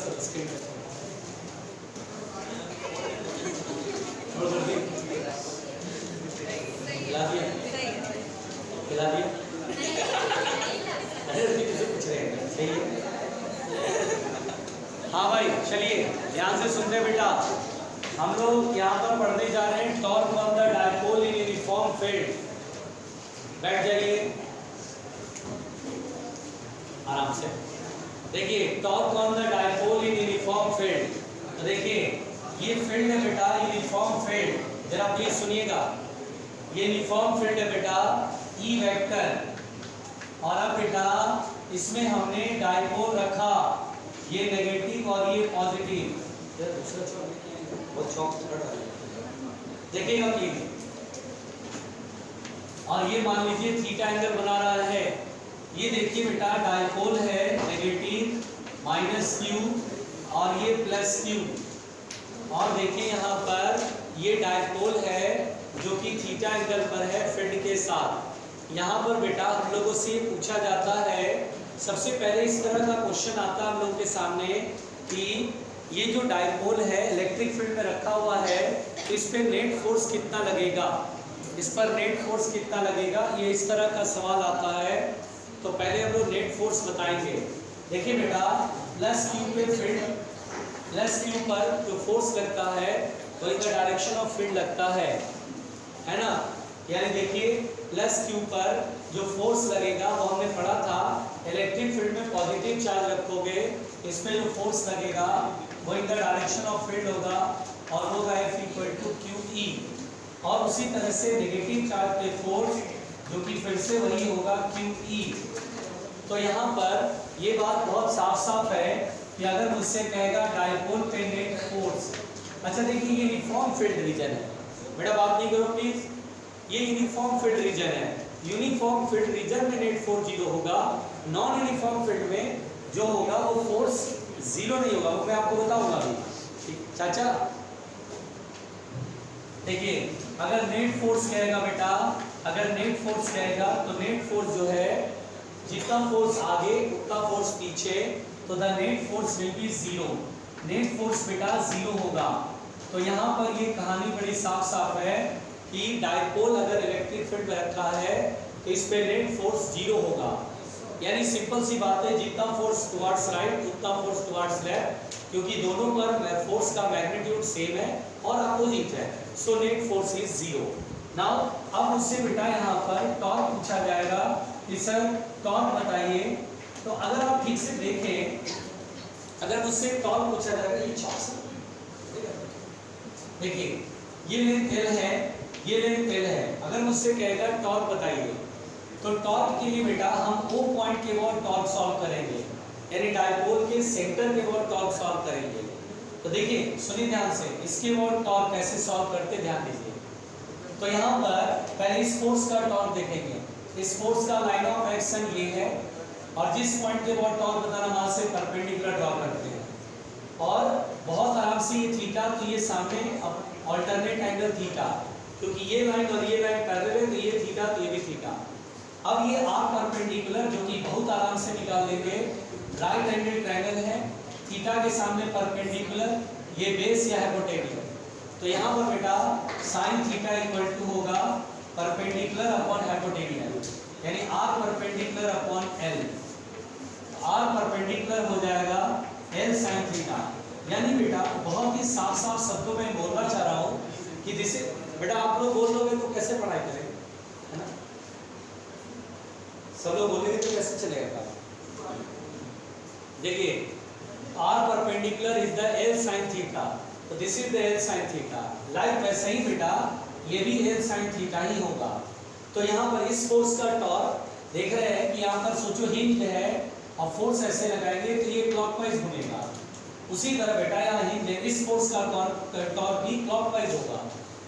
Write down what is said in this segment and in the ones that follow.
करो स्क्रीन पे खिला दिया खिला दिया अरे तुझे पूछ रहे हैं सही है। हाँ भाई चलिए ध्यान से सुनते बेटा, हम लोग यहाँ पर पढ़ने जा रहे हैं torque on the dipole in uniform field. बैठ जाइए आराम से। देखिए torque on the dipole in uniform field, तो देखिए ये फील्ड है बेटा यूनिफॉर्म फील्ड, जरा प्लीज सुनिएगा। ये यूनिफॉर्म फील्ड है बेटा ई वेक्टर, और अब बेटा इसमें हमने डायपोल रखा, ये नेगेटिव और ये पॉजिटिव। देखिएगा प्लीज, और ये मान लीजिए थीटा एंगल बना रहा है। ये देखिए बेटा डायपोल है नेगेटिव माइनस क्यू और ये प्लस क्यू, और देखिए यहाँ पर ये डायपोल है जो कि थीटा एंगल पर है फील्ड के साथ। यहाँ पर बेटा हम लोगों से पूछा जाता है, सबसे पहले इस तरह का क्वेश्चन आता है हम लोगों के सामने कि ये जो डायपोल है इलेक्ट्रिक फील्ड में रखा हुआ है, तो इस पे नेट फोर्स कितना लगेगा, इस पर नेट फोर्स कितना लगेगा, ये इस तरह का सवाल आता है। तो पहले हम लोग नेट फोर्स बताएंगे। देखिए बेटा प्लस क्यू पे फील्ड, प्लस क्यू पर जो फोर्स लगता है तो इन द डायरेक्शन ऑफ फील्ड लगता है ना। यानी देखिए प्लस क्यू पर जो फोर्स लगेगा वो हमने पढ़ा था, इलेक्ट्रिक फील्ड में पॉजिटिव चार्ज रखोगे, इसमें जो फोर्स लगेगा वो in the direction of field होगा, और होगा F equal to Q E. और उसी तरह से नेगेटिव चार्ज पे फोर्स जो कि फिर से वही होगा क्यू ई। तो यहाँ पर ये बात बहुत साफ साफ है कि अगर मुझसे कहेगा डायपोल पे नेट फोर्स, अच्छा देखिए ये यूनिफॉर्म फील्ड रीजन है बेटा, बात नहीं करो प्लीज, ये यूनिफॉर्म फील्ड रीजन है। यूनिफॉर्म फील्ड रीजन में नेट फोर्स जीरो होगा, नॉन यूनिफॉर्म फील्ड में जो होगा वो फोर्स जीरो नहीं होगा, वो मैं आपको बताऊंगा अभी। चाचा देखिए अगर नेट फोर्स कहेगा बेटा, अगर नेट फोर्स कहेगा तो नेट फोर्स जो है जितना फोर्स आगे उतना फोर्स पीछे, तो the net force will be zero, net force बेटा जीरो होगा। तो यहाँ पर ये कहानी बड़ी साफ साफ है कि डायपोल अगर इलेक्ट्रिक फील्ड में रखा है तो इस पे नेट फोर्स जीरो होगा। यानी सिंपल सी बात है, जितना फोर्स टुवर्ड्स राइट उतना फोर्स टुवर्ड्स लेफ्ट, क्योंकि दोनों पर फोर्स का मैग्नीट्यूड सेम है और अपोजिट है, so net force is zero. Now अब मुझसे बेटा यहाँ पर टॉर्क पूछा जाएगा कि सर टॉर्क बताइए। तो अगर आप ठीक से देखें, अगर मुझसे टॉर्क पूछा जाएगा, ये चौक देखिए ये लेंथ L है, ये लेंथ L है, अगर मुझसे कहेगा टॉर्क बताइए, तो टॉर्क के लिए बेटा हम O पॉइंट के वो टॉर्क सॉल्व करेंगे, यानी डायपोल के सेंटर के वो टॉर्क सॉल्व करेंगे। तो देखिए सुनिए ध्यान से, इसके वो टॉर्क कैसे सॉल्व करते ध्यान दीजिए। तो यहाँ पर पहले इस फोर्स का टॉर्क देखेंगे, इस फोर्स का लाइन ऑफ एक्शन ये है, और जिस पॉइंट के वो टॉर्क बताना वहां से परपेंडिकुलर ड्रॉ करते हैं, और बहुत आराम से ये थीटा, तो ये सामने अल्टरनेट एंगल थीटा, क्योंकि ये लाइन और ये लाइन पैरेलल है, तो ये थीटा तो ये भी थीटा। अब ये आर परपेंडिकुलर जो कि बहुत आराम से निकाल देंगे, राइट हैंडेड ट्रायंगल है, थीटा के सामने परपेंडिकुलर, ये बेस या हाइपोटेन्यूज। तो यहाँ पर बेटा साइन थीटा इक्वल टू होगा परपेंडिकुलर अपॉन हाइपोटेन्यूज, यानी R perpendicular upon L, R perpendicular हो जाएगा एल साइन थीटा। यानी बेटा बहुत ही साफ साफ शब्दों में बोलना चाह रहा हूँ कि जिसे बेटा आप लोग बोल लोगे तो कैसे पढ़ाई करेंगे, है ना, सब लोग बोलेंगे तो कैसे चलेगा काम। देखिए R perpendicular is the L sine theta, तो this is the L sine theta, like वैसे ही बेटा ये भी एल साइन थीटा ही होगा। तो यहाँ पर इस फोर्स का टॉर्क देख रहे हैं कि यहाँ पर सोचो हिंज है और फोर्स ऐसे लगाएंगे तो ये क्लॉकवाइज घूमेगा, उसी तरह बेटा यहाँ हिंज है, इस फोर्स का टॉर्क भी क्लॉकवाइज होगा,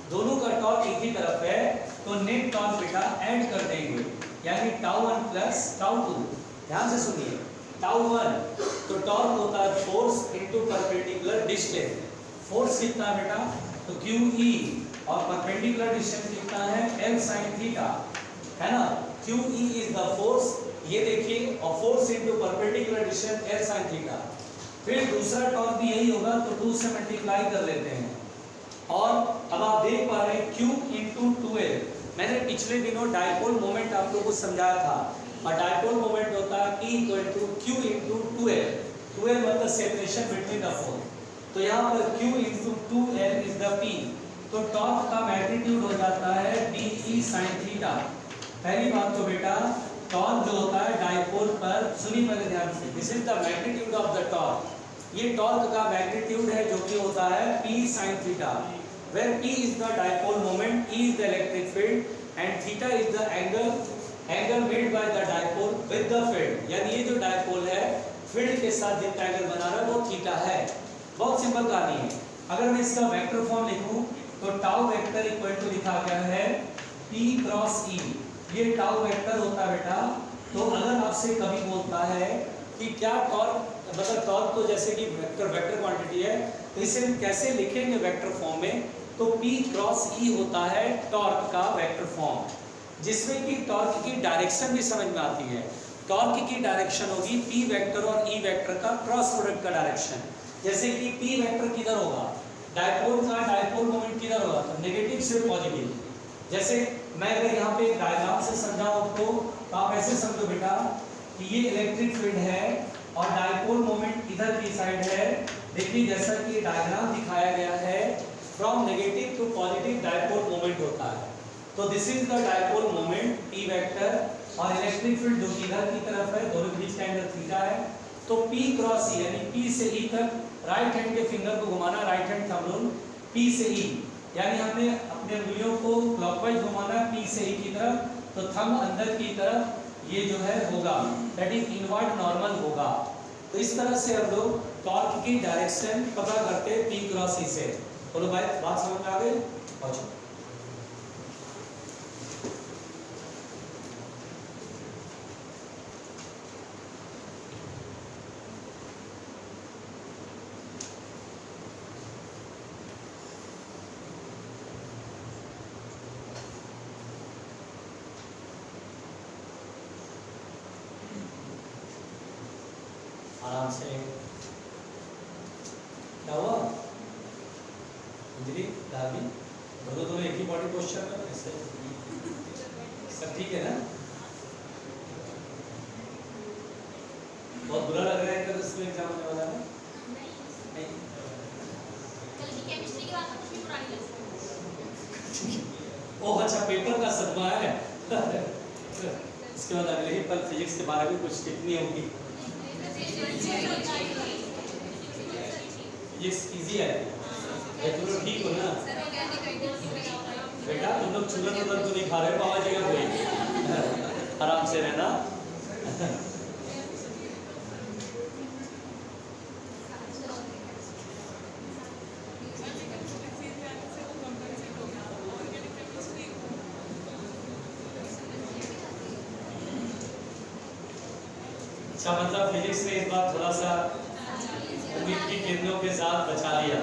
दोनों का टॉर्क एक ही तरफ है, तो नेट टॉर्क बेटा ऐड कर देंगे, यानी टाउ 1 प्लस टाउ 2। ध्यान से सुनिए, टाउ 1 तो टॉर्क होता है force into perpendicular distance, force कितना बेटा तो क्यू ई, और परपेंडिकुलर डिस्टेंस कितना है एल साइन थीटा, है ना, Q E is the force, ये देखिए, और force into perpendicular distance L sine theta. फिर दूसरा टॉर्क भी यही होगा, तो 2 से मल्टीप्लाई कर लेते हैं। और अब आप देख पा रहे हैं Q इंटू 2L। मैंने पिछले दिनों डायपोल मोमेंट आप लोगों को समझाया था, और डायपोल मोमेंट होता है P equal to Q into 2L। 2L मतलब सेपरेशन बिटवीन द फोर। तो यहाँ पर Q into 2L is the P। तो टॉर्क का मैग्नीट्यूड हो जाता है DE sin थीटा। पहली बात तो बेटा, टॉर्क जो होता है डायपोल पर, सुनिए मेरे ध्यान से, this is the magnitude of the torque. ये टॉर्क का मैग्नीट्यूड है जो कि होता है P sin theta, where P is the dipole moment, E is the electric field and theta is the angle made by the dipole with the field। यानी ये जो डायपोल है फील्ड के साथ जितना एंगल बना रहा है वो थीटा है। बहुत सिंपल कहानी है। अगर मैं इसका वेक्टर फॉर्म लिखूं तो टाउ वेक्टर इक्वल टू लिखा गया है P क्रॉस E। ये टाउ वेक्टर होता है बेटा। तो अगर आपसे कभी बोलता है कि क्या टॉर्क, मतलब टॉर्क तो जैसे कि वेक्टर क्वांटिटी है, तो इसे हम कैसे लिखेंगे वेक्टर फॉर्म में, तो P क्रॉस E होता है टॉर्क का वेक्टर फॉर्म, जिसमें कि टॉर्क की डायरेक्शन भी समझ में आती है। टॉर्क की डायरेक्शन होगी P वेक्टर और E वेक्टर का क्रॉस प्रोडक्ट का डायरेक्शन। जैसे कि P वेक्टर किधर होगा, डायपोल का डायपोल मोमेंट किधर होगा, तो नेगेटिव से पॉजिटिव। जैसे मैं अगर यहाँ पे एक डायग्राम से समझाऊं तो आप ऐसे समझो बेटा कि ये इलेक्ट्रिक फील्ड है और डायपोल मोमेंट इधर की साइड है। देखिए जैसा कि डायग्राम दिखाया गया है, from negative to positive dipole moment होता है। तो this is the dipole moment P vector, और इलेक्ट्रिक फील्ड जो इधर की तरफ है, दोनों के बीच का एंगल थीटा है। तो P क्रॉस E यानी P से E तक राइट हैंड के फिंगर को घुमाना, right hand thumb rule, P से E, यानी हमने अपने उंगलियों को क्लॉकवाइज घुमाना P से E की तरफ, तो थंब अंदर की तरफ ये जो है होगा, दैट इज इनवर्ट नॉर्मल होगा। तो इस तरह से हम लोग टॉर्क की डायरेक्शन पता करते हैं P क्रॉस E से। बोलो भाई, बात समझ में आ गई? अच्छा, आराम से। क्या हुआ अंजलि, दादी, दोनों एक ही बॉडी पोस्चर में, ऐसे सब ठीक है ना? बहुत बुरा लग रहा है कल इसमें एग्जाम होने वाला है। नहीं, कल की केमिस्ट्री की बात तो कुछ भी पुरानी लगती है। ओह अच्छा, पेपर का सदमा है। इसके बाद अगले ही पल फिजिक्स के बारे में कुछ टिप्पणी होगी। फिजिक्स इजी है, तुम लोग ठीक हो ना बेटा? तुम लोग चूरन उधर तो नहीं खा रहे, बाबा जी का कोई, आराम से रहना। अच्छा, मतलब फिजिक्स ने इस बार थोड़ा सा उम्मीद की किरणों के साथ बचा लिया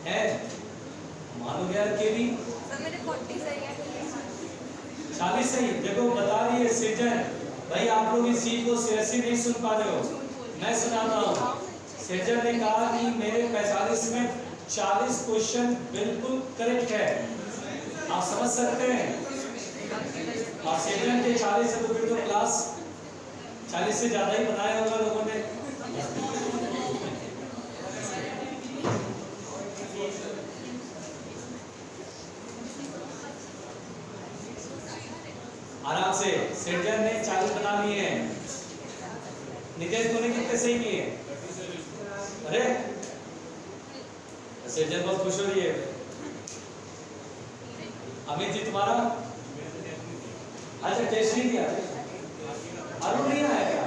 है। मानोगे यार के भी मेरे 40 सही है, 40 सही। देखो बता रही है सृजन भाई, आप लोग इस चीज को सीरियसली नहीं सुन पा रहे हो, मैं सुनाता हूँ। सृजन ने कहा कि मेरे 45 में 40 क्वेश्चन बिल्कुल करेक्ट है। आप समझ सकते हैं, और सृजन के 40 है तो फिर तो क्लास 40 से ज्यादा ही बनाया होगा लोगों ने। आराम से, सृजन ने 40 बना लिए हैं। नितेश तूने कितने सही किए? अरे सृजन बहुत खुश हो रही है। अमित जी तुम्हारा? अच्छा, टेस्ट नहीं दिया? अरुण नहीं आया क्या?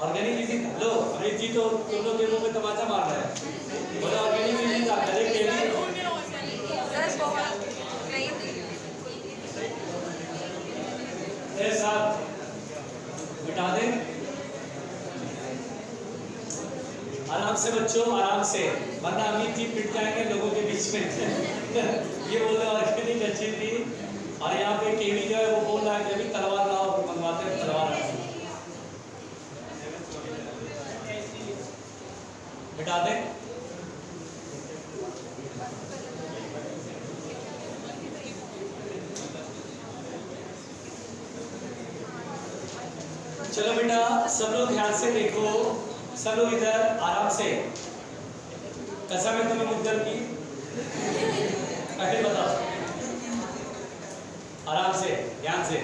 ऑर्गेनिक इजी था। लो अमित जी तो तुम लोग के मुंह में तमाचा मार रहा है। बोला ऑर्गेनिक इजी था, करे के लिए साथ मिटा दे। आराम से बच्चों, आराम से। वरना अमित जी पिट जाएंगे लोगों के बीच में। ये बोल रहे ऑर्गेनिक अच्छी थी, और यहाँ पे केवी जो है वो बोल रहा है कि अभी तलवार लाओ, मंगवाते हैं तलवार। हटा दे। चलो बेटा सब लोग ध्यान से देखो, सब लोग इधर आराम से। कसम है तुम्हें मुद्दल की, पहले बताओ आराम से ध्यान से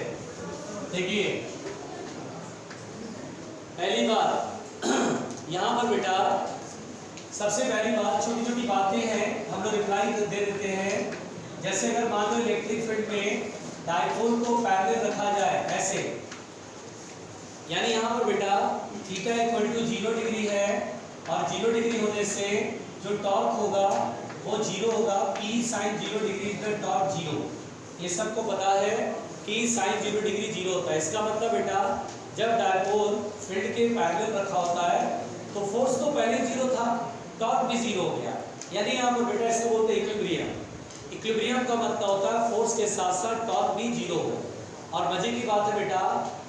देखिए। पहली बात यहाँ पर बेटा सबसे पहली बात, छोटी छोटी बातें हैं हम लोग रिप्लाई दे देते हैं। जैसे अगर मान लो इलेक्ट्रिक फील्ड में डाइपोल को पैरेलल रखा जाए ऐसे, यानी यहाँ पर बेटा थीटा इक्वल टू 0 डिग्री है, और 0 डिग्री होने से जो टॉर्क होगा वो 0 होगा। P sin 0 degree the torque 0, ये सबको पता है कि sin 0 डिग्री 0 होता है। इसका मतलब बेटा जब डाइपोल फील्ड के पैरेलल रखा होता है तो फोर्स तो पहले 0 था, टॉर्क भी 0 हो गया। यानी यहाँ पर बेटा इसको बोलते हैं इक्विलिब्रियम। इक्विलिब्रियम का मतलब होता है फोर्स के साथ साथ टॉर्क भी 0 हो। और मजे की बात है बेटा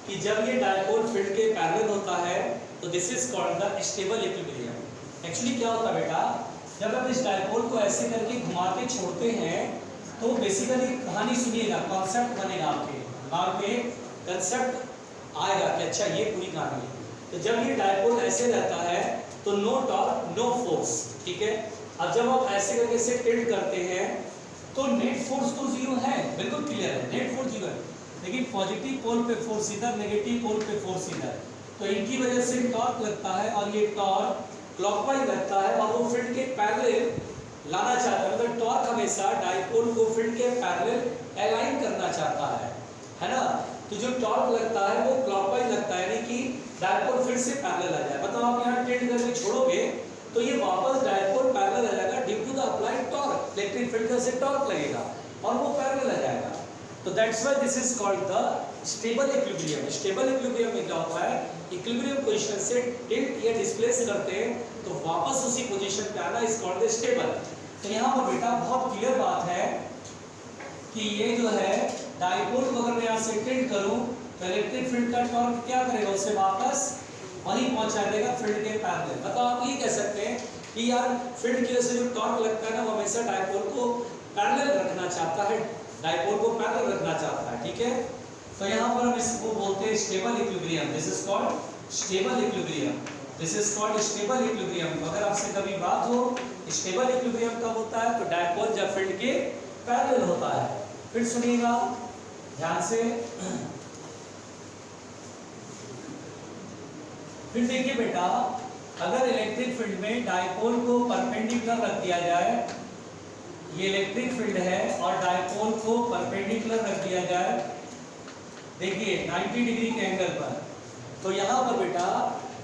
कि जब ये डाइपोल फील्ड के पैरेलल होता है तो this is called the stable equilibrium. Actually क्या होता है बेटा, जब हम इस डाइपोल को ऐसे करके घुमा के छोड़ते हैं तो बेसिकली कहानी सुनिएगा, कॉन्सेप्ट बनेगा आपके दिमाग में, कंसेप्ट आएगा कि अच्छा ये पूरी कहानी है। तो जब ये डाइपोल ऐसे रहता है तो नो टॉर्क नो फोर्स, ठीक है। अब जब आप ऐसे करके इसे टिल्ट करते हैं तो नेट फोर्स तो 0 है, बिल्कुल क्लियर है, नेट फोर्स 0 है, लेकिन पॉजिटिव पोल पे फोर्स इधर, नेगेटिव पोल पे फोर्स इधर, तो इनकी वजह से टॉर्क लगता है, और ये टॉर्क क्लॉकवाइज लगता है और वो फील्ड के पैरेलल लाना चाहता है। मतलब टॉर्क हमेशा डाइपोल को फील्ड के पैरेलल अलाइन करना चाहता है ना। तो जो टॉर्क लगता है वो क्लॉकवाइज लगता है, यानी कि डाइपोल फिर से पैरेलल आ जाए। मतलब आप यहाँ टिल्ट करके छोड़ोगे तो ये वापस डाइपोल पैरेलल आ जाएगा due to the applied torque, electric field से टॉर्क लगेगा और वो पैरेलल आ जाएगा। तो that's why this is called the stable equilibrium. Stable equilibrium में क्या होता है, इक्विलिब्रियम पोजीशन से टिल्ट या डिस्प्लेस करते हैं तो वापस उसी पोजीशन पे आना इज कॉल्ड द स्टेबल। तो यहाँ पर बेटा बहुत क्लियर बात है कि ये जो है डाइपोल को अगर मैं यहाँ से टिल्ट करूँ तो इलेक्ट्रिक फील्ड का टॉर्क क्या करेगा, उसे वापस वहीं पहुंचा देगा फील्ड के पैरेलल। मतलब आप ये कह सकते हैं कि यार फील्ड की वजह से जो टॉर्क लगता है ना वो हमेशा डाइपोल को पैरेलल रखना चाहता है, डाइपोल को पैरेलल रखना चाहता है, ठीक है। तो यहाँ पर हम इसको बोलते हैं stable equilibrium. This is called stable equilibrium, this is called stable equilibrium. अगर आपसे कभी बात हो स्टेबल इक्विलिब्रियम कब होता है, तो डाइपोल जब फील्ड के पैरेलल होता है। फिर सुनिएगा ध्यान से, फिर देखिए बेटा अगर इलेक्ट्रिक फील्ड में डाइपोल को परपेंडिकुलर रख दिया जाए, ये इलेक्ट्रिक फील्ड है और डाइपोल को परपेंडिकुलर रख दिया जाए, देखिए 90 डिग्री के एंगल पर, तो यहाँ पर बेटा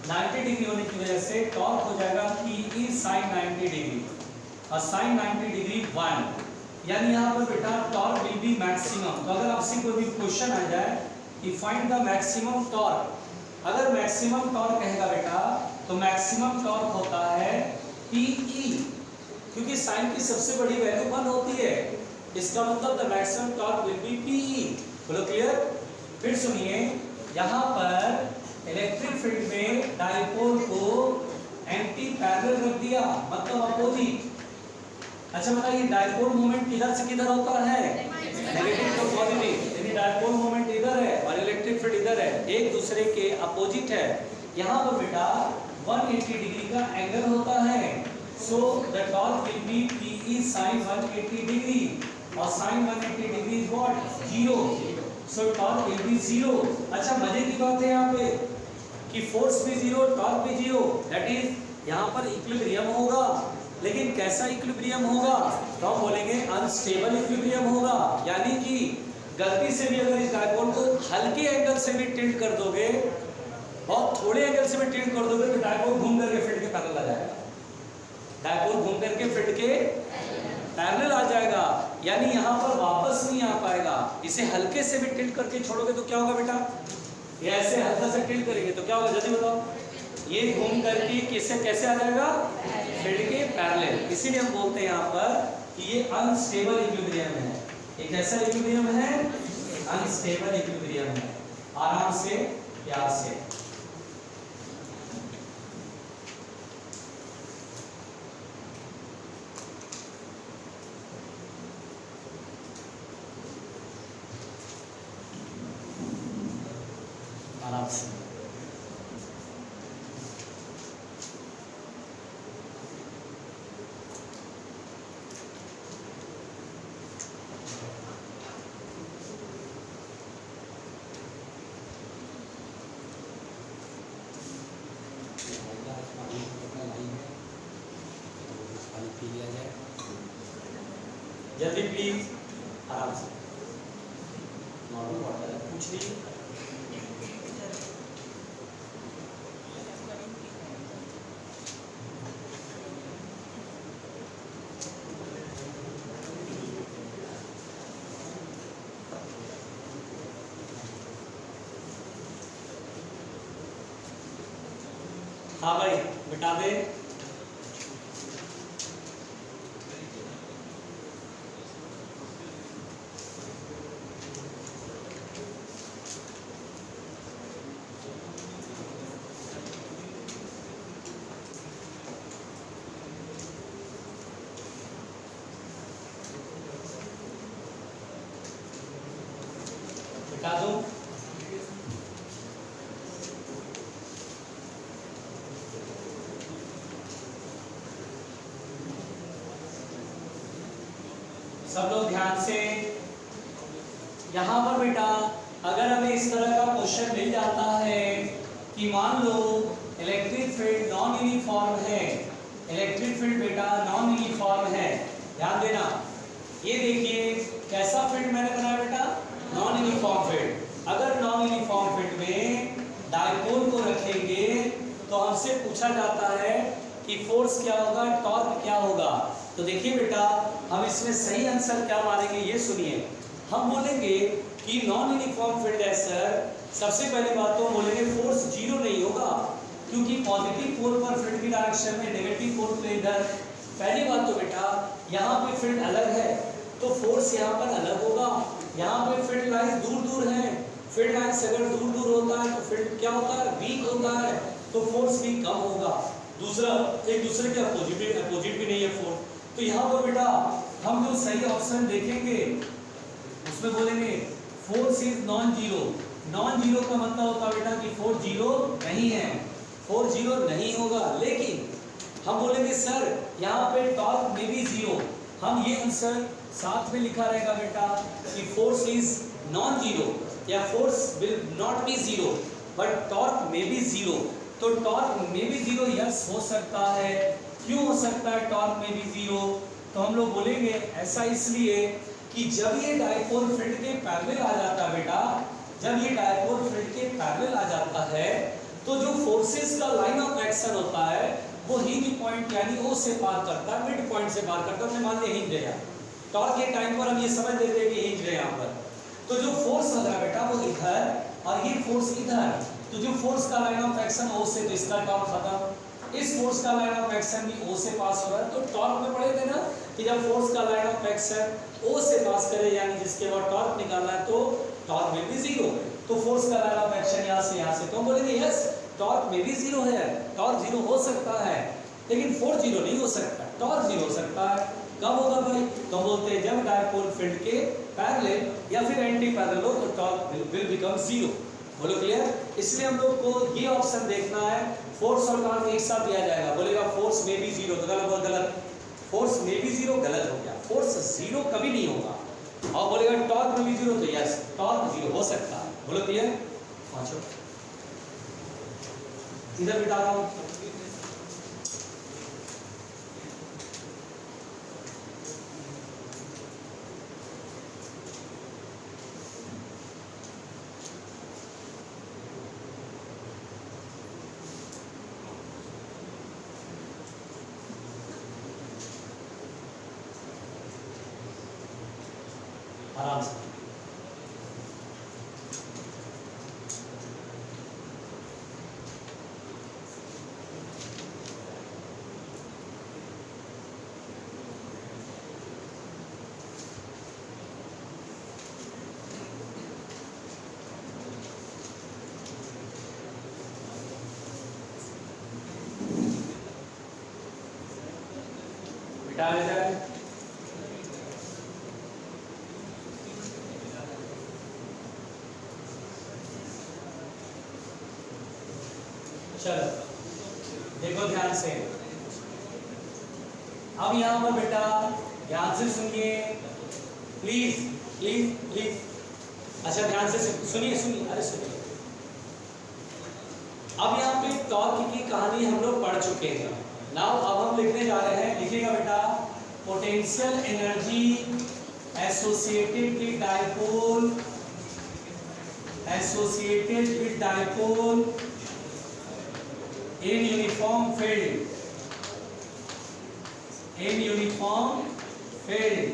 90 डिग्री होने की वजह से टॉर्क हो जाएगा PE sin 90 डिग्री, और sin 90 डिग्री 1, यानी यहाँ पर बेटा टॉर्क विल बी मैक्सिमम। तो अगर आपसे कोई भी क्वेश्चन आ जाए कि फाइंड द मैक्सिमम टॉर्क, अगर मैक्सिमम टॉर्क कहेगा बेटा तो मैक्सिमम टॉर्क होता है PE, क्योंकि साइन की सबसे बड़ी वैल्यू 1 होती है, इसका मतलब the maximum torque will be PE। बोलो क्लियर। फिर सुनिए यहाँ पर इलेक्ट्रिक फील्ड में डाइपोल को एंटी पैरेलल रख दिया, मतलब अपोजिट। अच्छा बताइए डाइपोल मोमेंट किधर से किधर होता है, नेगेटिव टू पॉजिटिव, यानी डाइपोल मोमेंट इधर है और इलेक्ट्रिक फील्ड इधर है, एक दूसरे के अपोजिट है। यहाँ पर बेटा 180 डिग्री का एंगल होता है, so the torque will be PE sin 180 degree, और sin 180 degree is what, 0, so torque will be 0। अच्छा मजे की बात है यहाँ पे कि फोर्स भी 0, टॉर्क भी 0, दैट इज यहाँ पर इक्विलिब्रियम होगा। लेकिन कैसा इक्विलिब्रियम होगा, तो हम बोलेंगे अनस्टेबल इक्विलिब्रियम होगा, यानी कि गलती से भी अगर इस डाइपोल को हल्के एंगल से भी टिल्ट कर दोगे, बहुत थोड़े एंगल से भी टिल्ट कर दोगे तो डाइपोल घूम करके फील्ड के पैरेलल आ जाएगा, डाइपोल घूम करके फील्ड के पैरेलल आ जाएगा, यानी यहाँ पर वापस नहीं आ पाएगा। इसे हल्के से भी टिल्ट करके छोड़ोगे तो क्या होगा बेटा, ये ऐसे हल्का से टिल्ट करेंगे तो क्या होगा, जल्दी बताओ, ये घूम करके किससे कैसे आ जाएगा, फील्ड के पैरेलल। इसीलिए हम बोलते हैं यहाँ पर कि ये अनस्टेबल इक्विलिब्रियम है। एक ऐसा इक्विलिब्रियम है, अनस्टेबल इक्विलिब्रियम है। आराम से, प्यार से। आराम से। जल्दी प्लीज, आराम से। नॉर्मल वाटर है, कुछ नहीं। हाँ भाई, मिटा दे। मिटा दो। सब लोग ध्यान से। यहाँ पर बेटा अगर हमें इस तरह का क्वेश्चन मिल जाता है कि मान लो इलेक्ट्रिक फील्ड नॉन यूनिफॉर्म है, इलेक्ट्रिक फील्ड बेटा नॉन यूनिफॉर्म है, ध्यान देना। ये देखिए कैसा फील्ड मैंने बनाया बेटा, नॉन यूनिफॉर्म फील्ड। अगर नॉन यूनिफॉर्म फील्ड में डायपोल को रखेंगे तो हमसे पूछा जाता है कि फोर्स क्या होगा, टॉर्क क्या होगा। तो देखिए बेटा हम इसमें सही आंसर क्या मानेंगे, ये सुनिए। हम बोलेंगे कि नॉन यूनिफॉर्म फील्ड है सर, सबसे पहली बात तो बोलेंगे फोर्स जीरो नहीं होगा, क्योंकि पॉजिटिव पोल पर फील्ड की डायरेक्शन में, नेगेटिव पोल पे इधर। पहली बात तो बेटा यहाँ पे फील्ड अलग है तो फोर्स यहाँ पर अलग होगा। यहाँ पे फील्ड लाइंस दूर दूर है, फील्ड लाइंस अगर दूर दूर होता है तो फील्ड क्या होता है, वीक होता है, तो फोर्स भी कम होगा। दूसरा, एक दूसरे के अपोजिट भी नहीं है फोर्स। तो यहाँ पर बेटा हम जो सही ऑप्शन देखेंगे उसमें बोलेंगे force is non zero. Non zero का मतलब होता है बेटा कि फोर्स जीरो नहीं है, फोर्स जीरो नहीं होगा। लेकिन हम बोलेंगे सर यहाँ पे टॉर्क में भी जीरो। हम ये आंसर साथ में लिखा रहेगा बेटा कि फोर्स इज नॉन जीरो या force will not be zero but torque में भी जीरो। तो टॉर्क में भी जीरो यस हो सकता है। क्यों हो सकता है टॉर्क में भी जीरो? तो हम लोग बोलेंगे ऐसा इसलिए कि जब ये डायपोल फील्ड के पैरेलल आ जाता है बेटा, जब ये डायपोल फील्ड के पैरेलल आ जाता है तो जो फोर्सेस का लाइन ऑफ एक्शन होता है वो हिंज पॉइंट यानी ओ से पार करता है, मिड पॉइंट से पार करता है। हमने मान लिया हिंज है, टॉर्क के टाइम पर हम ये समझ लेते हैं कि हिंज है यहाँ पर। तो जो फोर्स लग रहा है बेटा वो इधर और ये फोर्स इधर, तो जो फोर्स का लाइन ऑफ एक्शन ओ से, तो इसका टॉर्क खत्म। इस फोर्स का लाइन ऑफ एक्शन भी ओ से पास हो रहा है, तो टॉर्क में पढ़े थे ना कि जब फोर्स का लाइन ऑफ एक्शन ओ से पास करे यानी जिसके बाद टॉर्क निकालना है तो टॉर्क में भी जीरो। तो फोर्स का लाइन ऑफ एक्शन यहाँ से तो बोलेंगे यस टॉर्क में भी जीरो है, टॉर्क जीरो हो सकता है लेकिन फोर्स जीरो नहीं हो सकता, टॉर्क जीरो हो सकता है। कब होगा भाई? तो बोलते हैं जब डायपोल फील्ड के पैरेलल या फिर एंटी पैरेलल हो तो टॉर्क विल बिकम जीरो। बोलो क्लियर? इसलिए हम लोग को ये ऑप्शन देखना है, फोर्स और टॉर्क एक साथ दिया जाएगा। बोलेगा फोर्स में भी जीरो तो गलत, बहुत गलत। फोर्स में भी जीरो गलत हो गया, फोर्स जीरो कभी नहीं होगा। और बोलेगा टॉर्क में भी जीरो तो यस टॉर्क जीरो हो सकता है। बोलो क्लियर? पांचों इधर बिठा रहा हूं। आराम से। बेटा आ जाए। चलो देखो ध्यान से, अब यहां पर बेटा ध्यान से सुनिए, प्लीज प्लीज प्लीज। अच्छा ध्यान से सुनिए सुनिए, अरे सुनिए। अब यहाँ पे टॉर्क की कहानी हम लोग पढ़ चुके हैं। नाउ अब हम लिखने जा रहे हैं, लिखिएगा बेटा, potential energy associated with dipole, associated with dipole in uniform field, in uniform field।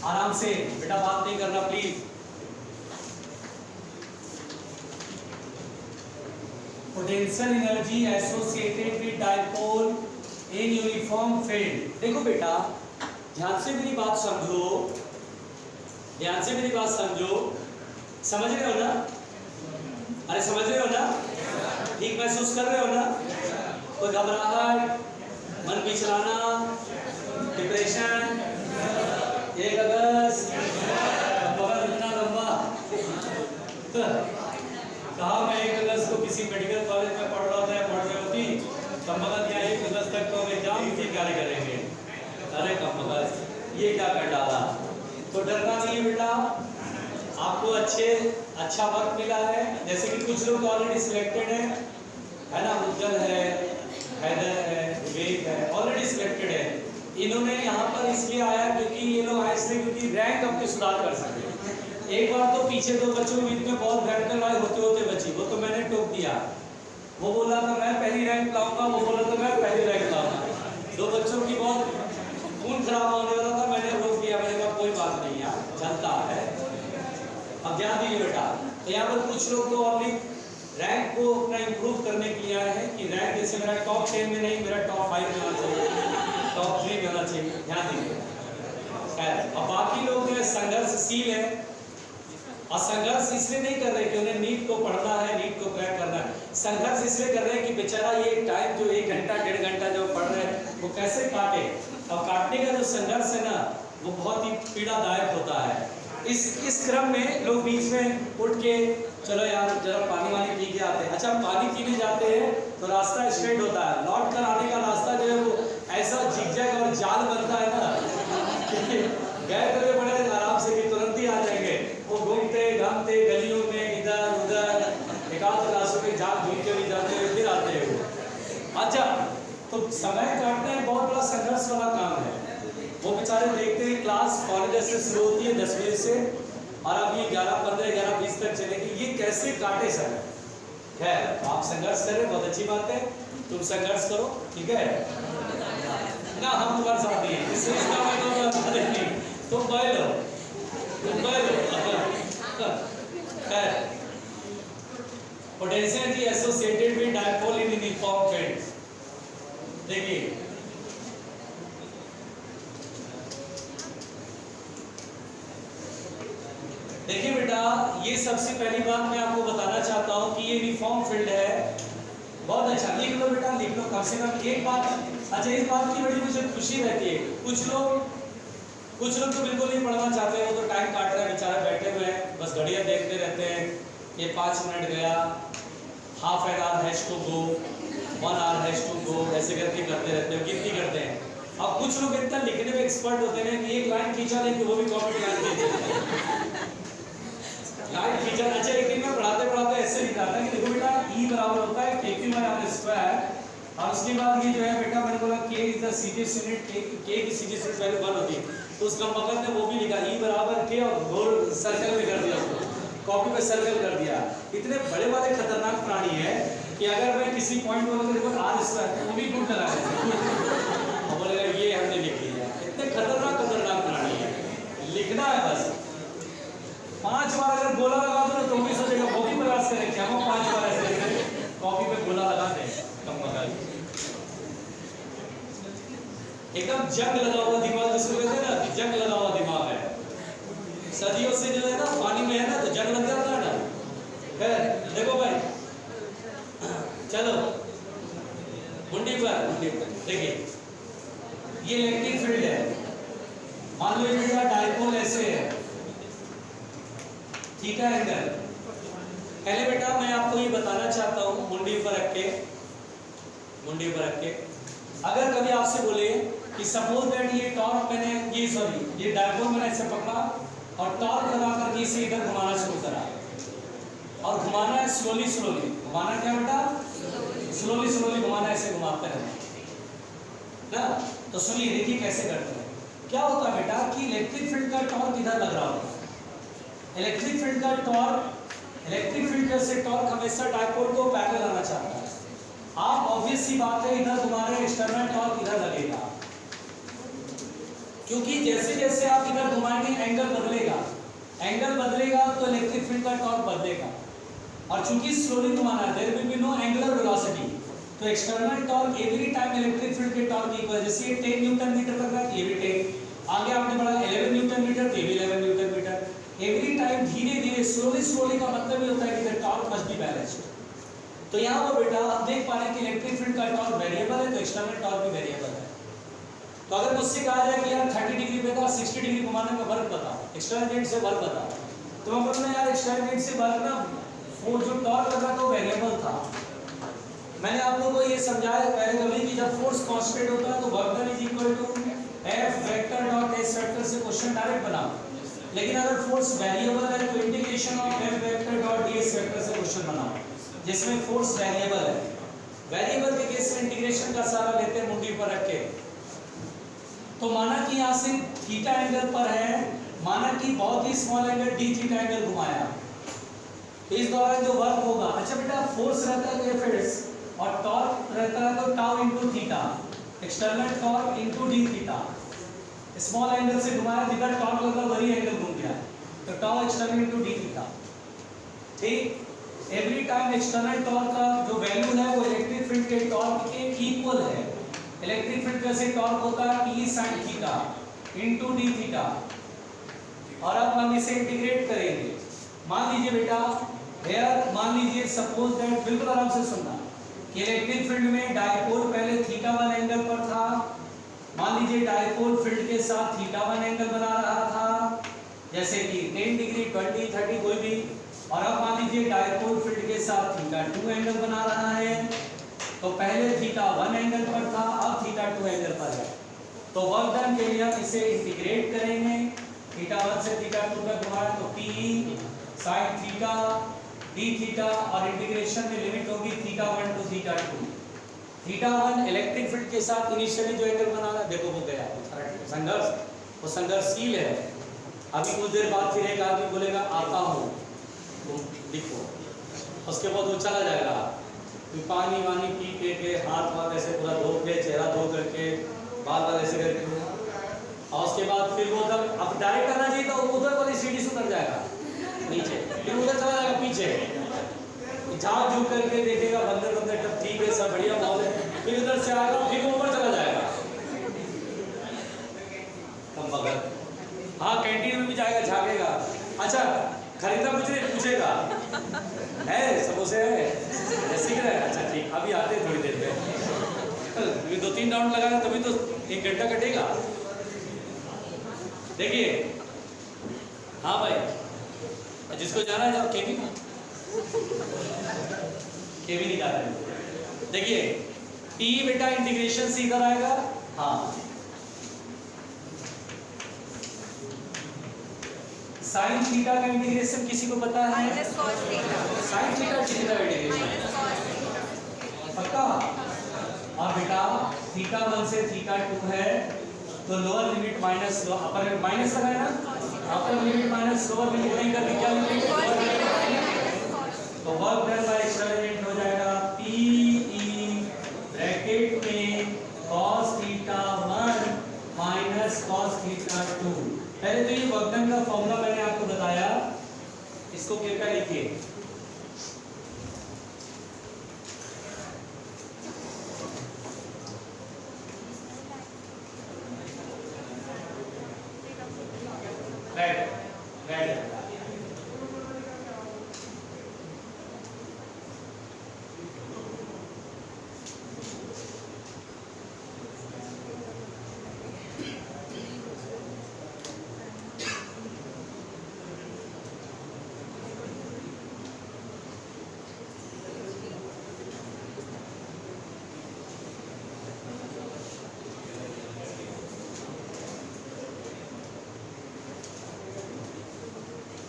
आराम से बेटा, बात नहीं करना please. Potential energy associated with dipole in uniform field. देखो बेटा ध्यान से मेरी बात समझो, ध्यान से मेरी बात समझो, समझ रहे हो ना? अरे समझ रहे हो ना? ठीक महसूस कर रहे हो ना? कोई घबराहट, मन पिछलाना, डिप्रेशन, 1 अगस्त, बहुत इतना लंबा तो कहा मैं 1 अगस्त को किसी मेडिकल कॉलेज में पढ़ रहा था या पढ़ रही होती, कमबख्त या 1 अगस्त तक तो एग्जाम की क्या करेंगे। अरे कमबख्त ये क्या कर डाला। तो डरना नहीं है बेटा, आपको अच्छा वक्त मिला है। जैसे कि कुछ लोग ऑलरेडी सिलेक्टेड है ना, उज्जवल है, हैदर है, विवेक है, ऑलरेडी सिलेक्टेड है। इन्होंने यहाँ पर इसलिए आया क्योंकि ये लोग आए इसलिए क्योंकि रैंक अपने सुधार कर सके। एक बार तो पीछे 2 बच्चों के बीच में बहुत भयंकर लड़ाई होते होते बची, वो तो मैंने टोक दिया। वो बोला था मैं पहली रैंक लाऊंगा, वो बोला था मैं पहली रैंक लाऊंगा। 2 बच्चों की बहुत खून खराब होने वाला था, मैंने रोक दिया। मैंने कहा कोई बात नहीं यार, चलता है। अब ध्यान दीजिए बेटा, तो यहाँ पर कुछ लोग तो अपनी रैंक को अपना इम्प्रूव करने के लिए आए हैं कि रैंक जैसे मेरा टॉप 10 में नहीं, मेरा टॉप 5 में होना चाहिए, टॉप 3 में होना चाहिए। ध्यान दीजिए। खैर, अब बाकी लोग जो है संघर्षशील है, और संघर्ष इसलिए नहीं कर रहे कि उन्हें नीट को पढ़ना है, नीट को क्रैक करना है। संघर्ष इसलिए कर रहे हैं कि बेचारा ये टाइम जो 1 घंटा 1.5 घंटा जो पढ़ रहे हैं वो कैसे काटे। और काटने का जो संघर्ष है ना, वो बहुत ही पीड़ादायक होता है। इस क्रम में लोग बीच में उठ के चलो यार जरा पानी वानी पी के आते हैं। अच्छा पानी पीने जाते हैं तो रास्ता स्ट्रेट होता है, लौट कर आने का रास्ता जो है वो ऐसा झिकझक और जाल बनता है ना, गए तो बड़े आराम से कि तुरंत ही आ जाएंगे। वो घूमते घामते गलियों में इधर उधर एकाध रास्तों के जाल घूम के भी जाते हुए फिर आते हैं वो। अच्छा तो समय काटना एक बहुत बड़ा संघर्ष वाला काम है। वो बेचारे देखते हैं क्लास कॉलेज से शुरू होती है 10 बजे से और अभी 11:15 11:20 तक चलेगी, ये कैसे काटे समय। खैर आप संघर्ष करें, बहुत अच्छी बात है, तुम संघर्ष करो, ठीक है ना, हम तुम्हारे साथ ही हैं। इसका मतलब नहीं तुम बह लो, तुम बह लो। खैर potential energy associated with dipole in uniform field. देखिए देखिए बेटा, ये सबसे पहली बात मैं आपको बताना चाहता हूँ कि ये यूनिफॉर्म फील्ड है। बहुत अच्छा लिख लो बेटा, लिख लो कम से कम एक बात। अच्छा इस बात की बड़ी मुझे खुशी रहती है, कुछ लोग तो बिल्कुल नहीं पढ़ना चाहते, वो तो टाइम काट रहे हैं बेचारे, बैठे हुए हैं बस घड़ियाँ देखते रहते हैं। ये 5 मिनट गया, half an hour has to go, 1 hour has to go, ऐसे करके करते रहते हैं, गिनती करते हैं। अब कुछ लोग इतना लिखने में एक्सपर्ट होते हैं कि एक लाइन खींचा नहीं कि वो भी कॉपी लाइन खींचा। अच्छा एक दिन में पढ़ाते ऐसे लिखा था कि देखो बेटा E बराबर होता है KQ/R², और उसके बाद ये जो है बेटा मैंने बोला K is the CGS unit, K की सीजीएस यूनिट वैल्यू 1 होती है, तो उस कमबख्त ने वो भी लिखा E बराबर K और गोल सर्कल में कर दिया, उसको कॉपी पे सर्कल कर दिया। इतने बड़े वाले खतरनाक प्राणी है कि अगर मैं किसी पॉइंट पर देखो R² वो भी गुड लगा देते और बोलेगा ये हमने लिख लिया। इतने खतरनाक प्राणी है, लिखना है बस। 5 बार अगर गोला लगा दो तो भी सोचेगा वो भी प्रयास करें क्या वो 5 बार ऐसे कॉपी पे गोला लगा दे। एकदम जंग लगा हुआ दिमाग, जिसको कहते हैं ना जंग लगा हुआ दिमाग है, सदियों से जो है ना पानी में है ना तो जंग लग जाता है ना। खैर देखो भाई, चलो मुंडी पर देखिए मान लो ये डाइपोल ऐसे है, थीटा एंगल। पहले बेटा मैं आपको ये बताना चाहता हूँ, मुंडी पर रख के, मुंडी पर रख के, अगर कभी आपसे बोले कि सपोज दैट ये टॉर्क मैंने ये डाइपोल मैंने ऐसे पकड़ा और टॉर्क लगा कर इसे इधर घुमाना शुरू करा, और घुमाना है स्लोली स्लोली, घुमाना क्या बेटा, स्लोली स्लोली घुमाना, ऐसे घुमाते हैं ना। तो सुनिए, देखिए कैसे करते हैं। क्या होता है बेटा कि इलेक्ट्रिक फील्ड का टॉर्क इधर लग रहा होता है, इलेक्ट्रिक फील्ड का टॉर्क, इलेक्ट्रिक फील्ड से टॉर्क हमेशा डाइपोल को पैरेलल आना चाहता है। आप ऑब्वियस सी बात है इधर घुमाने, एक्सटर्नल टॉर्क इधर लगेगा, क्योंकि जैसे जैसे आप इधर घुमाएंगे एंगल बदलेगा, एंगल बदलेगा तो इलेक्ट्रिक फील्ड का टॉर्क बदलेगा, और चूंकि स्लोली घुमाना है there will be no angular velocity, तो external torque every time electric field के टॉर्क इक्वल, जैसे ये 10 न्यूटन मीटर लग रहा है, ये भी 10, आगे आपने बढ़ा 11 न्यूटन मीटर, तो ये भी 11 न्यूटन मीटर, एवरी टाइम धीरे धीरे स्लोली स्लोली का मतलब ये होता है कि the torque must be balanced. तो यहाँ पर बेटा आप देख पा रहे हैं कि इलेक्ट्रिक फील्ड का टॉर्क वेरिएबल है, तो एक्सटर्नल टॉर्क भी वेरिएबल है। तो अगर मुझसे कहा जाए कि यार 30 डिग्री पे था 60 डिग्री घुमाने का वर्क बताओ, एक्सटर्नल एंड से वर्क बताओ, तो मैं बोलूँगा यार एक्सटर्नल एंड से वर्क ना, वो जो टॉर्क लगा तो वेरिएबल था। मैंने आप लोगों को ये समझाया पहले कभी कि जब फोर्स कांस्टेंट होता है तो work done is equal to F vector dot S vector से क्वेश्चन डायरेक्ट बनाओ, लेकिन अगर फोर्स वेरिएबल है तो integration of F vector dot S vector से क्वेश्चन बनाओ, जिसमें फोर्स वेरिएबल है। वेरिएबल के केस में इंटीग्रेशन का सहारा लेते हैं मुंडी पर रख के। तो माना कि यहाँ से थीटा एंगल पर है, माना कि बहुत ही small angle D theta angle घुमाया, तो इस दौरान जो वर्क होगा, अच्छा बेटा फोर्स रहता है तो एफ और टॉर्क रहता है तो tau into theta, external torque into D theta. Small angle से घुमाया, जिधर टॉर्क लगा वही एंगल घूम गया, तो tau external into D theta. ठीक, एवरी टाइम एक्सटर्नल टॉर्क का जो वैल्यू है वो इलेक्ट्रिक फील्ड के टॉर्क के इक्वल है। इलेक्ट्रिक फील्ड का से टॉर्क होता है P sin theta into D theta, और अब हम इसे इंटीग्रेट करेंगे। मान लीजिए बेटा यार, मान लीजिए सपोज दैट, बिल्कुल आराम से सुनना, कि इलेक्ट्रिक फील्ड में डाइपोल पहले थीटा 1 एंगल पर था, मान लीजिए डाइपोल फील्ड के साथ थीटा 1 एंगल बना रहा था, जैसे कि 10 डिग्री 20 30 कोई भी, और अब मान लीजिए डाइपोल फील्ड के साथ थीटा 2 एंगल बना रहा है। तो पहले थीटा 1 एंगल पर था, अब थीटा 2 एंगल पर है। तो वर्क डन के लिए हम इसे इंटीग्रेट करेंगे, थीटा 1 से थीटा 2 तक घुमाया तो P sin theta d theta, और इंटीग्रेशन में लिमिट होगी theta 1 to theta 2। Theta 1 electric field के साथ इनिशियली जो एंगल बना रहा है, देखो वो गया संघर्ष, वो संघर्षशील है। अभी कुछ देर बाद फिर एक आदमी बोलेगा आता हूँ, तुम लिखो, उसके बाद वो चला जाएगा, पानी वानी पी के हाथ वाथ ऐसे पूरा धो के, चेहरा धो करके, बाल बाल ऐसे करके, और उसके बाद फिर वो उधर, अब डायरेक्ट आना चाहिए तो उधर वाली सीढ़ी से उतर जाएगा नीचे, फिर उधर चला जाएगा पीछे, झाँक झूक करके देखेगा बंदर बंदर तब ठीक है सब बढ़िया माहौल है, फिर उधर से आएगा, फिर वो ऊपर चला जाएगा कम बगल, हाँ कैंटीन में भी जाएगा, झाँकेगा, अच्छा खरीदा कुछ नहीं, पूछेगा है समोसे है, सीख रहा है, अच्छा ठीक, अभी आते हैं थोड़ी देर में, अभी 2-3 राउंड लगाना तभी तो 1 घंटा कटेगा। देखिए, हाँ भाई, जिसको जाना है जाओ, केवी नहीं जा रहा है। देखिए P बेटा इंटीग्रेशन से इधर आएगा, हाँ साइन थीटा का इंटीग्रेशन किसी को पता है? साइन थीटा थीटा का इंटीग्रेशन पक्का। और बेटा थीटा 1 से थीटा 2 है, तो lower limit minus upper limit minus लगाया ना, upper limit minus lower limit नहीं करके क्या लिमिट, तो वर्क डन बाय एक्सपेरिमेंट हो जाएगा P E ब्रैकेट में cos theta 1 minus cos theta 2। पहले तो ये वर्क डन का फॉर्मूला मैंने आपको बताया, इसको कृपया लिखिए।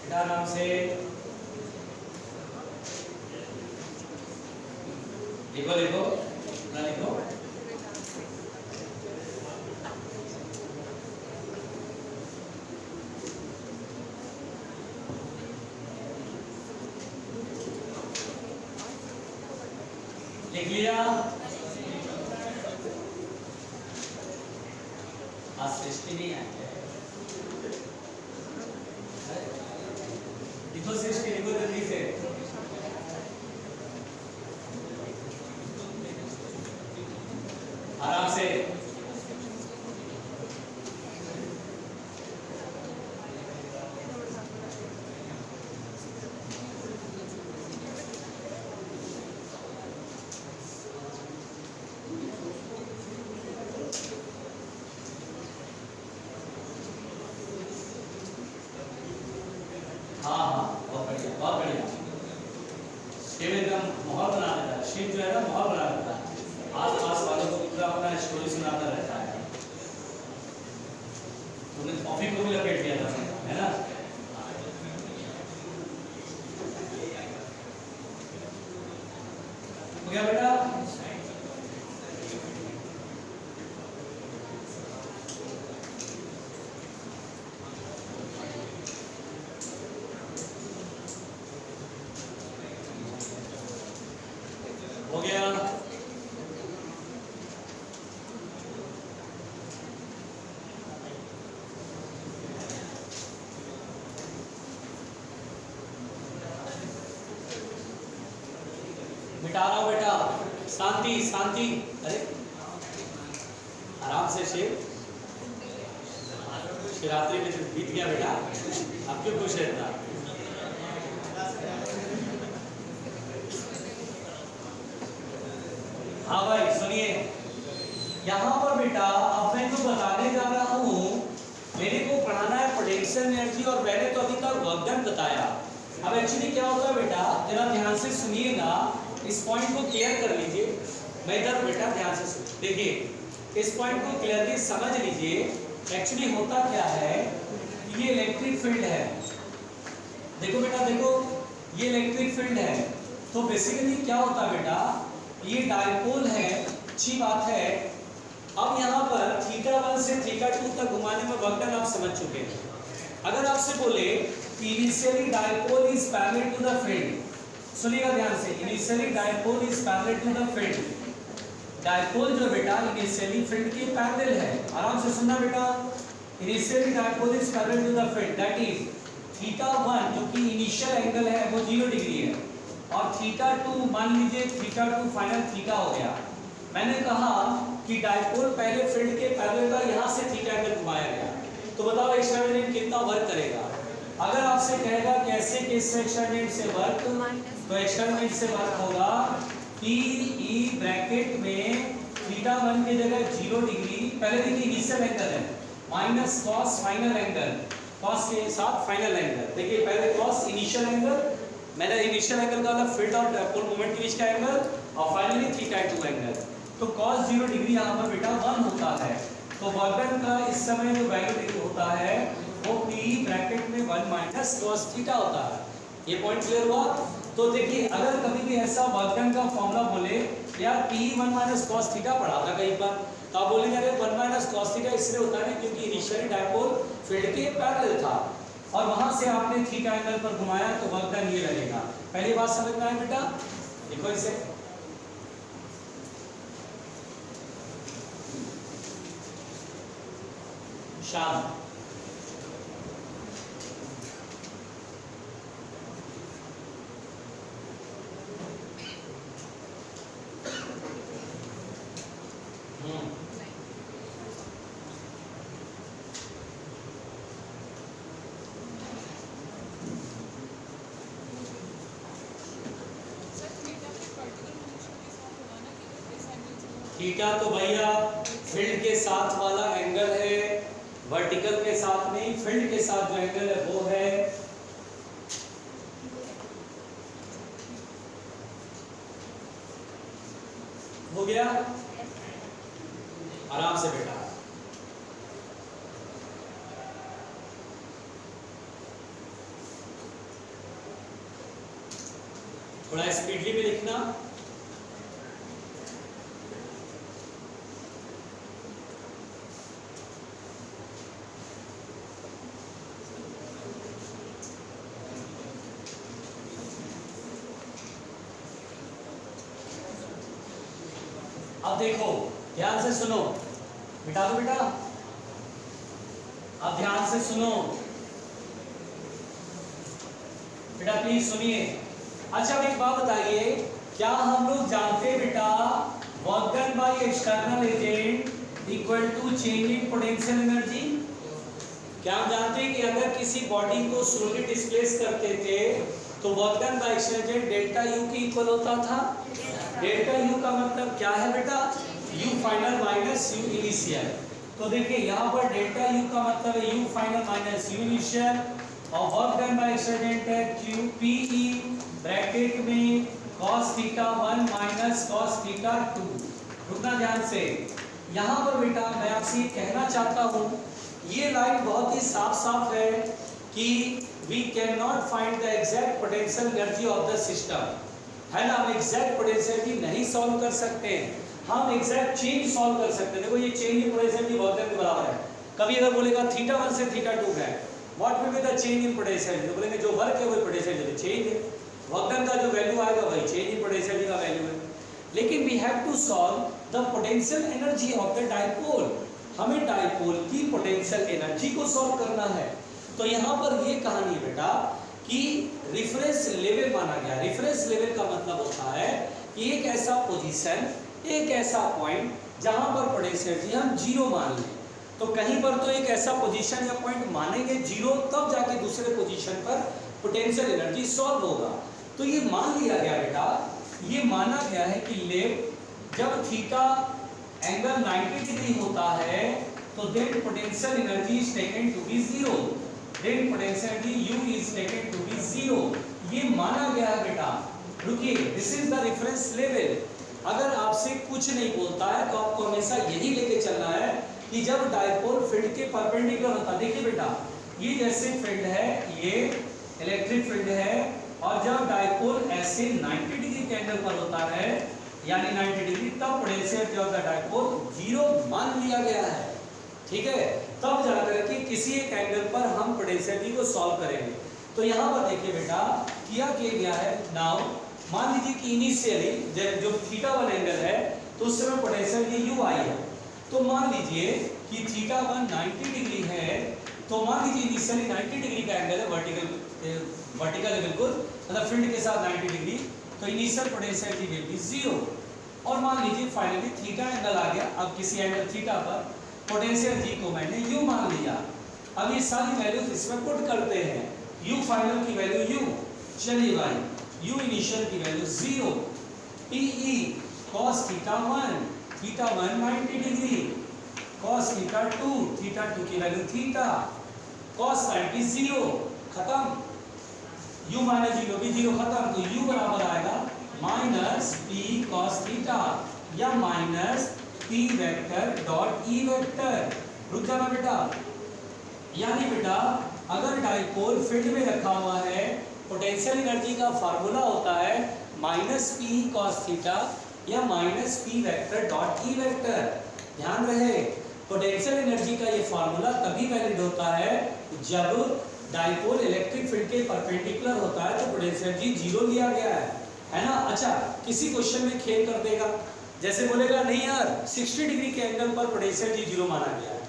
बेटा आराम से लिखो लिखो ना लिखो। लिख लिया। आज सृष्टि नहीं आई है। लिखो सृष्टि, लिखो जल्दी से। आराम से। हाँ हाँ, बहुत बढ़िया बहुत बढ़िया। शिव एकदम माहौल बना देता है। शिव जो है ना माहौल बना देता है, आस पास वालों को पूरा अपना स्टोरी सुनाता रहता है। तुमने कॉफी को भी लपेट दिया था, है ना? हो गया बेटा? हो गया। मिटा रहा हूं बेटा, शांति शांति। अरे आराम से शिव, शिवरात्रि में बीत गया बेटा, अब क्यों खुश रहता? हाँ भाई सुनिए, यहाँ पर बेटा अब मैं जो बताने जा रहा हूँ, मेरे को पढ़ाना है पोटेंशियल एनर्जी, और मैंने तो अभी तक वर्क डन बताया। अब एक्चुअली क्या होता है बेटा, जरा ध्यान से सुनिएगा, इस पॉइंट को क्लियर कर लीजिए। मैं इधर बेटा ध्यान से सुनिए, देखिए इस पॉइंट को क्लियरली समझ लीजिए। एक्चुअली होता क्या है, ये इलेक्ट्रिक फील्ड है। देखो बेटा देखो, ये इलेक्ट्रिक फील्ड है। तो बेसिकली क्या होता है बेटा, ये डायपोल है, अच्छी बात है। अब यहाँ पर θ1 से θ2 तक घुमाने में वर्क डन आप समझ चुके हैं। अगर आपसे बोले initially dipole is parallel to the field, सुनिएगा ध्यान से, initially dipole is parallel to the field. Dipole जो बेटा इनिशियली फील्ड के पैरेलल है, आराम से सुनना बेटा। Initially dipole is parallel to the field, that is θ1 जो कि इनिशियल एंगल है वो 0 डिग्री है, और θ2 मान लीजिए θ2 फाइनल थीटा हो गया। मैंने कहा कि डायपोल पहले फील्ड के पैरेलल का, यहाँ से थीटा एंगल घुमाया गया। तो बताओ एक्सट्रावेलेंट कितना वर्क करेगा? अगर आपसे कहेगा कि ऐसे केस से एक्सट्रावेलेंट से वर्क, तो एक्सट्रावेलेंट से वर्क होगा कि ई ब्रैकेट में θ1 की जगह 0 डिग्री, पहले देखिए इनिशियल एंगल है, minus cos final angle, cos के साथ फाइनल एंगल। देखिए पहले कॉस इनिशियल एंगल, मैंने इनिशियल एंगल का मतलब फील्ड और डायपोल मोमेंट के बीच का एंगल, और फाइनली θ2 एंगल। तो cos 0 डिग्री यहाँ पर बेटा 1 होता है। तो वर्क डन का इस समय जो वैल्यू होता है वो p ब्रैकेट में 1 माइनस cos थीटा होता है। ये पॉइंट क्लियर हुआ? तो देखिए अगर कभी भी ऐसा वर्क डन का फॉर्मूला बोले यार p 1 माइनस cos थीटा पढ़ा था कई बार, तो आप बोलेंगे अरे 1 माइनस cos थीटा इसलिए होता है क्योंकि इनिशियली डायपोल फील्ड के पैरेलल था, और वहां से आपने थीटा एंगल पर घुमाया, तो वर्क डन ये लगेगा। पहली बात समझ में आई बेटा? देखो इसे, शाम थीटा तो भैया फील्ड के साथ वाला एंगल है, वर्टिकल के साथ नहीं, फील्ड के साथ जो एंगल है वो है। हो गया? आराम से बेटा, थोड़ा स्पीडली में लिखना। अब देखो ध्यान से सुनो, मिटा दो बेटा, अब ध्यान से सुनो बेटा, प्लीज सुनिए। अच्छा अब एक बात बताइए, क्या हम लोग जानते हैं बेटा work done by external agent equal to change in potential energy? क्या हम जानते हैं कि अगर किसी बॉडी को स्लोली डिस्प्लेस करते थे तो work done by external agent delta U के इक्वल होता था। डेल्टा यू का मतलब क्या है बेटा? U final minus U initial. तो देखिए यहाँ पर डेल्टा यू का मतलब है U final minus U initial, और work done by external agent है क्यू पी ई ब्रैकेट में cos theta 1 minus cos theta 2। रुकना ध्यान से, यहाँ पर बेटा मैं आपसे कहना चाहता हूँ, ये लाइन बहुत ही साफ साफ है कि we cannot find the exact potential energy of the system, है ना। हम एग्जैक्ट पोटेंशियल नहीं सॉल्व कर सकते हैं, हम एग्जैक्ट चेंज सॉल्व कर सकते हैं। देखो ये change in potential work done के बराबर है। कभी अगर बोलेगा थीटा 1 से थीटा 2 है, what will be the change in potential? तो बोलेंगे जो वर्क है वही पोटेंशियल चेंज है, वर्क डन का जो वैल्यू आएगा वही चेंज इन पोटेंशियल का वैल्यू है। लेकिन we have to solve the potential energy of the dipole, हमें डाइपोल की पोटेंशियल एनर्जी को सॉल्व करना है। तो यहाँ पर ये कहानी है बेटा कि रेफरेंस लेवल माना गया। रेफरेंस लेवल का मतलब होता है कि एक ऐसा पोजीशन, एक ऐसा पॉइंट जहां पर पोटेंशियल एनर्जी हम जीरो मान लें। तो कहीं पर तो एक ऐसा पोजीशन या पॉइंट मानेंगे जीरो, तब जाके दूसरे पोजीशन पर पोटेंशियल एनर्जी सॉल्व होगा। तो ये मान लिया गया बेटा, ये माना गया है कि लेफ्ट जब थीटा एंगल 90 डिग्री होता है तो then potential energy is taken to be zero, then potential energy U is taken to be zero। ये माना गया है बेटा। रुकिए, this is the reference level. अगर आपसे कुछ नहीं बोलता है तो आपको हमेशा यही लेके चलना है कि जब डाइपोल फील्ड के परपेंडिकुलर होता है, देखिए बेटा ये जैसे फील्ड है, ये इलेक्ट्रिक फील्ड है, और जब डाइपोल ऐसे 90 डिग्री के एंगल पर होता है यानी 90 डिग्री, तब potential energy of the dipole zero मान लिया गया है। ठीक है, तब जाकर के किसी एक एंगल पर हम पोटेंशियल एनर्जी को सॉल्व करेंगे। तो यहाँ पर देखिए बेटा किया गया है। नाउ मान लीजिए कि इनिशियली जो थीटा 1 एंगल है तो उस समय पोटेंशियल एनर्जी U आई है। तो मान लीजिए कि थीटा 1 90 डिग्री है, तो मान लीजिए इनिशियली 90 डिग्री का एंगल है, वर्टिकल है बिल्कुल, मतलब फील्ड के साथ 90 डिग्री, तो initial potential energy will be zero. और मान लीजिए फाइनली थीटा एंगल आ गया, अब किसी एंगल थीटा पर पोटेंशियल एनर्जी को मैंने U मान लिया। अब ये सारी वैल्यूज इसमें पुट करते हैं, U फाइनल की वैल्यू U, चलिए भाई U इनिशियल की value 0, PE cos theta 1, theta 1 90 degree, cos theta 2, theta 2 की वैल्यू थीटा, cos 90 0, खत्म। U माइनस 0 भी 0, खत्म। तो U बराबर आएगा माइनस P cos थीटा या minus P vector dot E vector. रुक जाना बेटा, यानी बेटा अगर डाइपोल फील्ड में रखा हुआ है, पोटेंशियल एनर्जी का फार्मूला होता है माइनस P cos थीटा या minus P vector dot E vector. ध्यान रहे, पोटेंशियल एनर्जी का ये फार्मूला तभी वैलिड होता है जब डाइपोल इलेक्ट्रिक फील्ड के परपेंडिकुलर होता है, तो पोटेंशियल एनर्जी जीरो लिया गया है ना। अच्छा, किसी क्वेश्चन में खेल कर देगा, जैसे बोलेगा नहीं यार 60 डिग्री के एंगल पर पोटेंशियल एनर्जी जीरो माना गया है,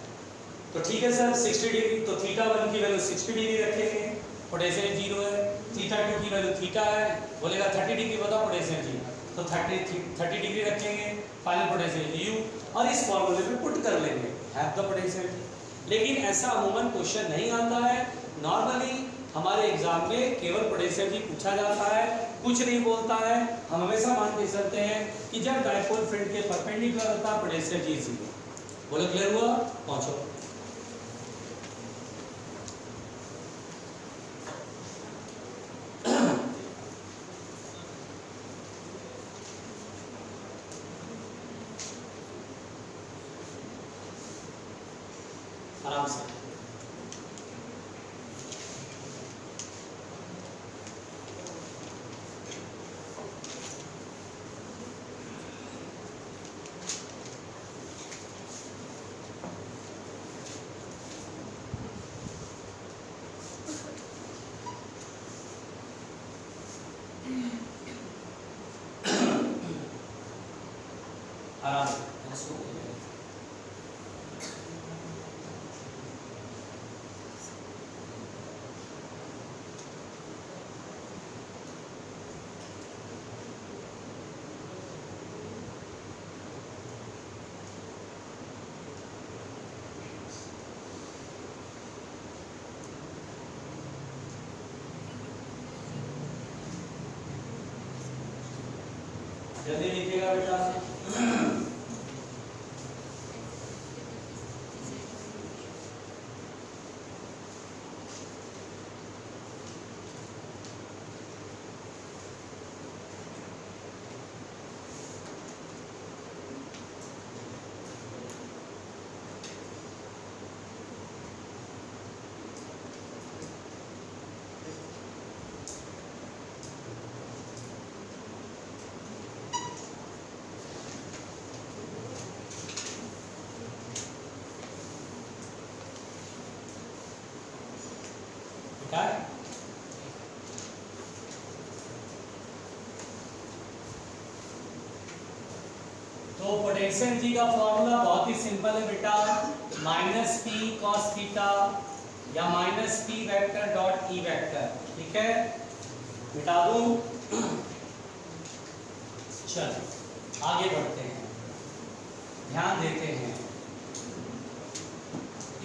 तो ठीक है सर 60 डिग्री, तो थीटा 1 की वैल्यू 60 डिग्री रखेंगे, पोटेंशियल एनर्जी जीरो है। थीटा 2 की वैल्यू थीटा है, बोलेगा 30 डिग्री बताओ पोटेंशियल एनर्जी, तो 30 डिग्री रखेंगे, फाइनल पोटेंशियल एनर्जी U, और इस फॉर्मूले पे पुट कर लेंगे हैव द पोटेंशियल एनर्जी। लेकिन ऐसा अमूमन क्वेश्चन नहीं आता है। नॉर्मली हमारे एग्जाम में केवल पोटेंशियल एनर्जी पूछा जाता है, कुछ नहीं बोलता है। हम हमेशा मान के चलते हैं कि जब डाइपोल फील्ड के परपेंडिकुलर होता है पोटेंशियल एनर्जी जीरो। बोलो क्लियर हुआ? पहुंचो। आराम से। जल्दी लिखिएगा बेटा। क्या है? तो पोटेंशियल जी का फॉर्मूला बहुत ही सिंपल है बेटा, माइनस पी कॉस थीटा या minus P vector dot E vector. ठीक है, मिटा दूं। चलो आगे बढ़ते हैं, ध्यान देते हैं।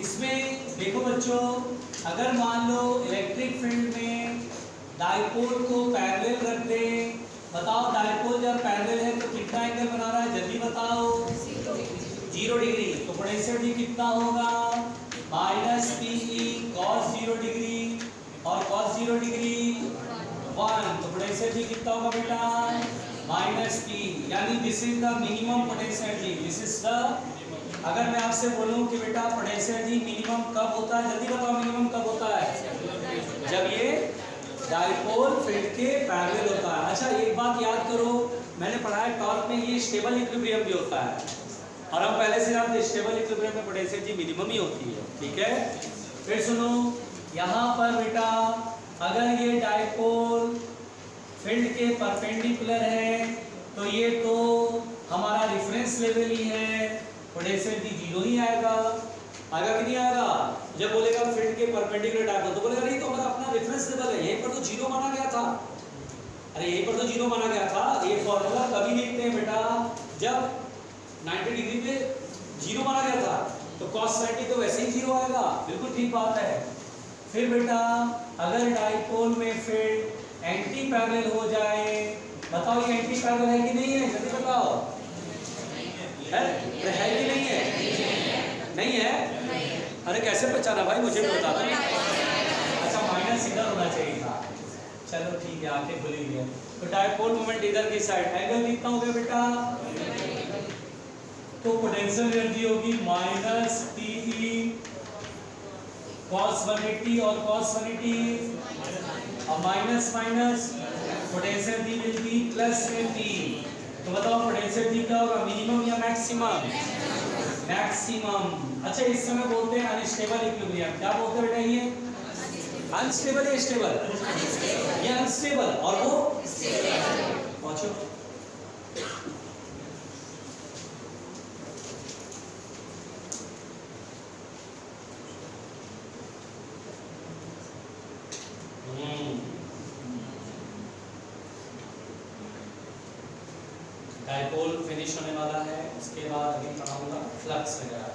इसमें देखो बच्चों, अगर मान लो इलेक्ट्रिक फील्ड में डाइपोल को पैरेलल रख दे, बताओ डाइपोल जब पैरेलल है तो कितना एंगल बना रहा है, जल्दी बताओ। 0 डिग्री। तो पोटेंशियल जी कितना होगा, माइनस पी कॉस 0 डिग्री और कॉस 0 डिग्री 1। तो पोटेंशियल जी कितना होगा बेटा, माइनस पी। यानी this is the minimum potential जी, दिस इज द। अगर मैं आपसे बोलूं कि बेटा पोटेंशियल जी मिनिमम कब होता है, जल्दी बताओ मिनिमम कब होता है, जब ये डाइपोल फील्ड के पैरेलल होता है। अच्छा एक बात याद करो, मैंने पढ़ा है टॉर्क में ये स्टेबल इक्विलिब्रियम भी होता है, और हम पहले से जानते हैं स्टेबल इक्विलिब्रियम में पोटेंशियल जी मिनिमम ही होती है। ठीक है, फिर सुनो, यहाँ पर बेटा अगर ये डाइपोल फील्ड के परपेंडिकुलर है तो ये तो हमारा रेफरेंस लेवल ही है, पोटेंशियल जी 0 ही आएगा। आएगा कि नहीं आएगा, जब बोलेगा फील्ड के परपेंडिकुलर डाइपोल तो बोलेगा नहीं तो हमारा अपना रेफरेंस लेवल है, यहीं पर तो 0 माना गया था। अरे यहीं पर तो 0 माना गया था। ये फॉर्मूला कभी लिखते हैं बेटा, जब 90 डिग्री पे 0 माना गया था, तो cos 90 तो वैसे ही 0 आएगा। बिल्कुल ठीक बात है। फिर बेटा अगर डाइपोल में फील्ड एंटी पैरेलल हो जाए, बताओ ये एंटी पैरेलल है कि नहीं है, जल्दी बताओ। है कि नहीं है? नहीं है? अरे कैसे पहचाना भाई, मुझे भी बता दो। अच्छा माइनस इधर होना चाहिए था। चलो ठीक है, आंखें खुली हुई है। तो डाइपोल मोमेंट इधर की साइड, एंगल कितना हो गया बेटा, तो पोटेंशियल एनर्जी होगी माइनस पी कॉस 180 और कॉस 180 और minus minus potential D will be plus P. तो बताओ पोटेंशियल डी क्या होगा, मिनिमम या मैक्सिमम, मैक्सिमम। अच्छा इस समय बोलते हैं अनस्टेबल इक्विलिब्रियम, क्या बोलते हैं बेटा, ये अनस्टेबल या स्टेबल, ये अनस्टेबल और वो पहुंचो। डाइपोल फिनिश होने वाला है, उसके बाद अभी पढ़ाऊंगा फ्लक्स वगैरह।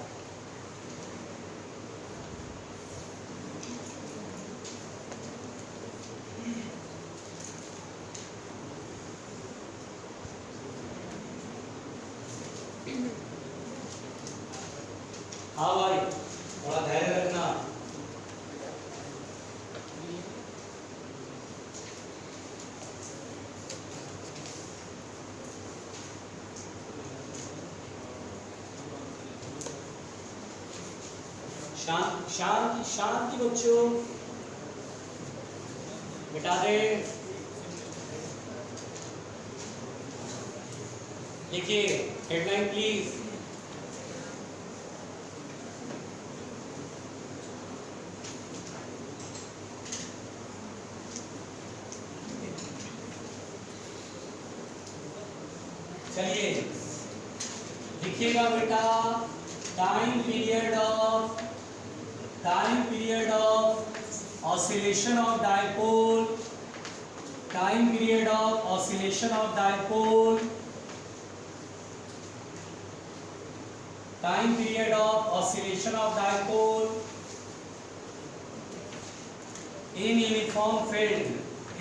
हाँ भाई थोड़ा धैर्य रखना। शांति शांति बच्चों, मिटा दे। लिखिए हेडलाइन प्लीज। चलिए लिखिएगा बेटा, time period of oscillation of dipole, time period of oscillation of dipole, time period of oscillation of dipole in uniform field,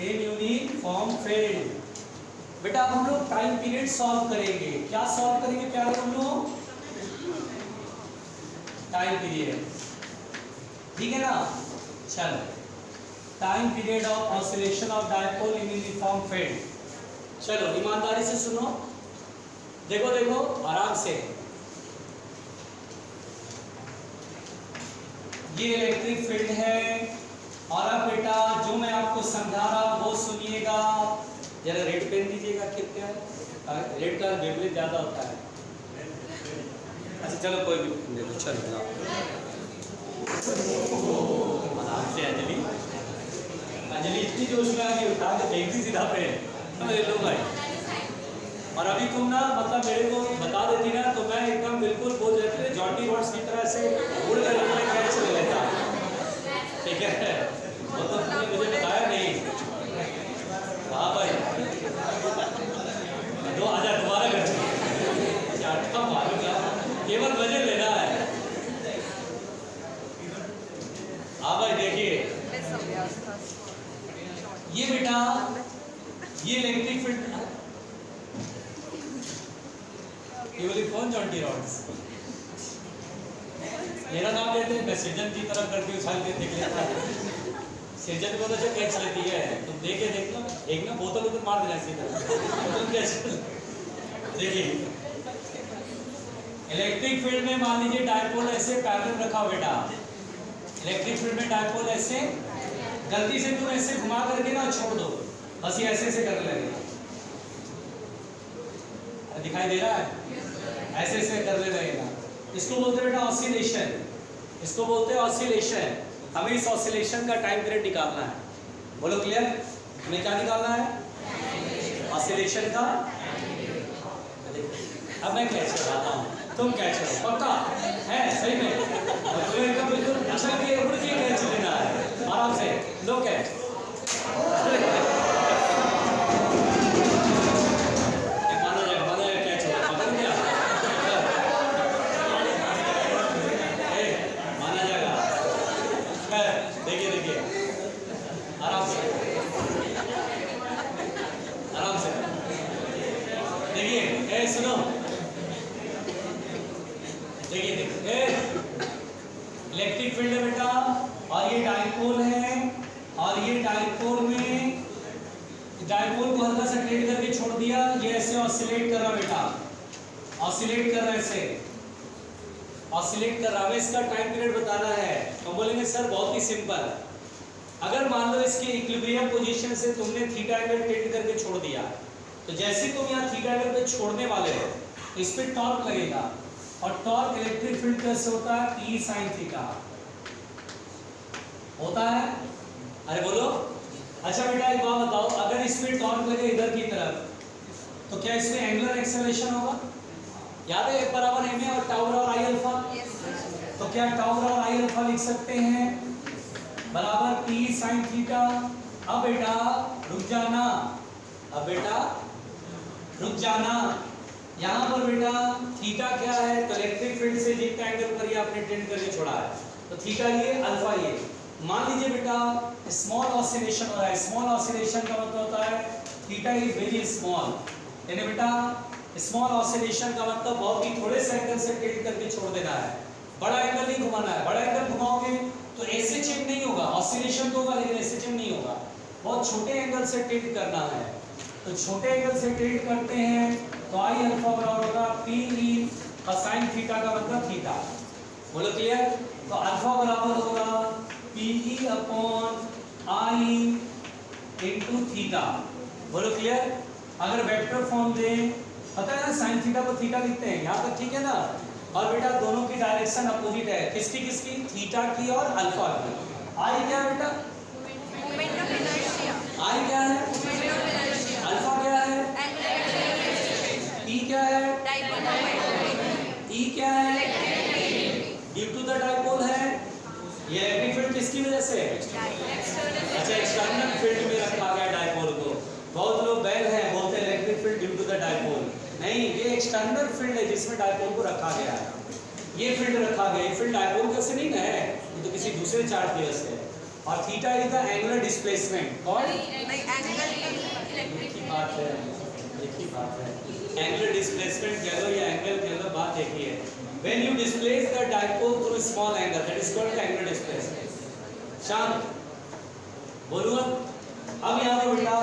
in uniform field बेटा अब हम लोग टाइम पीरियड सॉल्व करेंगे। क्या सॉल्व करेंगे प्यारे हम लोग? टाइम पीरियड, ठीक है ना। चलो, time period of oscillation of dipole in uniform field. चलो ईमानदारी से सुनो, देखो देखो आराम से। ये इलेक्ट्रिक फील्ड है और अब बेटा जो मैं आपको समझा रहा वो सुनिएगा। जरा रेड पेन दीजिएगा, कितना है रेड का वेवलेंथ ज्यादा होता है। अच्छा चलो कोई भी दे दो, चलो आराम से। अंजलि अंजलि इतनी जोश में आ गई, उठा के फेंक दी सीधा पे। ले लो भाई। और अभी तुम ना मतलब मेरे को बता देती ना तो मैं एकदम बिल्कुल बोल जाती है जॉन्टी रॉड्स की तरह से उड़ कर कैच ले लेता, ठीक है। वो तो तुमने मुझे बताया नहीं। हाँ भाई, 2000 दोबारा कर केवल मजे लेना है। हाँ भाई देखिए, ये बेटा ये इलेक्ट्रिक फील्ड केवल कौन जॉन्टी रॉड्स। मेरा नाम लेते हैं, मैं सृजन की तरफ करके उछाल के देख लेता हूँ। सृजन को तो जो कैच लेती है, तुम देख के देख लो, एक ना बोतल उधर मार देना सीधा तुम कैच। देखिए इलेक्ट्रिक फील्ड में मान लीजिए डायपोल ऐसे पैरेलल रखा बेटा। इलेक्ट्रिक फील्ड में डायपोल ऐसे, गलती से तुम ऐसे घुमा करके ना छोड़ दो, बस ये ऐसे ऐसे करने लगेगा। दिखाई दे रहा है? ऐसे ऐसे करने लगेगा। इसको बोलते हैं बेटा ऑसिलेशन, इसको बोलते हैं ऑसिलेशन। हमें इस ऑसिलेशन का टाइम पीरियड निकालना है। बोलो क्लियर? हमें क्या निकालना है? ऑसिलेशन का। अब मैं कैच कराता हूँ, तुम कैच करो, पक्का है? सही में तुम्हें एकदम बिल्कुल उछल के उड़ के कैच लेना है, आराम से लो कैच। देखिए देखिए आराम से, आराम से देखिए। ए सुनो, देखिए देखिए इलेक्ट्रिक फील्ड है बेटा और ये डाइपोल है और ये डाइपोल में डाइपोल को हल्का सा टेढ़ करके छोड़ दिया, ये ऐसे ऑसिलेट कर रहा बेटा, ऑसिलेट कर रहा है, ऐसे ऑसिलेट कर रहा है। इसका टाइम पीरियड बताना है तो बोलेंगे सर बहुत ही सिंपल। अगर मान लो इसके इक्विलिब्रियम पोजीशन से तुमने थीटा एंगल टेढ़ करके छोड़ दिया, तो जैसे तुम यहाँ थीटा एंगल पे छोड़ने वाले हो इस पे टॉर्क लगेगा और टॉर्क इलेक्ट्रिक फील्ड कैसे होता है? P sin थीटा होता है। अरे बोलो। अच्छा बेटा एक बात बताओ, अगर इसमें टॉर्क लगे इधर की तरफ तो क्या इसमें एंगुलर एक्सेलरेशन होगा? याद है बराबर एम ए और टाउ और आई अल्फा। तो क्या टाउ और आई अल्फा लिख सकते हैं बराबर P sin थीटा। अब बेटा रुक जाना, अब बेटा रुक जाना। यहाँ पर बेटा थीटा क्या है? तो इलेक्ट्रिक फील्ड से जितना एंगल पर ये आपने टेंड करके छोड़ा है तो थीटा ये, अल्फा ये। मान लीजिए बेटा स्मॉल ऑसिलेशन हो रहा है। स्मॉल ऑसिलेशन का मतलब होता है थीटा इज वेरी स्मॉल, यानी बेटा स्मॉल ऑसिलेशन का मतलब बहुत ही थोड़े से एंगल से टेंड करके छोड़ देना है, बड़ा एंगल नहीं घुमाना है। बड़ा एंगल घुमाओगे तो ऐसे चेंज नहीं होगा, ऑसिलेशन तो होगा लेकिन ऐसे चेंज नहीं होगा, बहुत छोटे एंगल से टेंड करना है। तो छोटे एंगल से टेंड करते हैं तो आई अल्फा बराबर होगा P E और sin थीटा का मतलब थीटा। बोलो क्लियर? तो अल्फा बराबर होगा P E upon I into theta. बोलो क्लियर? अगर वेक्टर फॉर्म दें, पता है ना sin थीटा को थीटा लिखते हैं, यहाँ तक ठीक है ना। और बेटा दोनों की डायरेक्शन अपोजिट है, किसकी किसकी? थीटा की और अल्फा की। आई क्या है बेटा? आई क्या है? अल्फा क्या है? ई क्या है? ई क्या है? ड्यू टू द डाइपोल है। ये इलेक्ट्रिक फील्ड किसकी वजह से? अच्छा एक्सटर्नल फील्ड में रखा गया डाइपोल को। बहुत लोग बैल हैं बोलते हैं electric field due to the dipole, नहीं ये एक्सटर्नल फील्ड है जिसमें डाइपोल को रखा गया है। ये फील्ड रखा गया, ये फील्ड डाइपोल की वजह से नहीं है, ये तो किसी दूसरे चार्ज की वजह से है। और theta is the angular displacement. कौन? बात है एक ही बात है, एंगुलर डिस्प्लेसमेंट कह लो या एंगल कह लो, बात एक ही है। When you displace the dipole through small angle that is called angular displacement. शांत बोलो अब यहाँ पे बेटा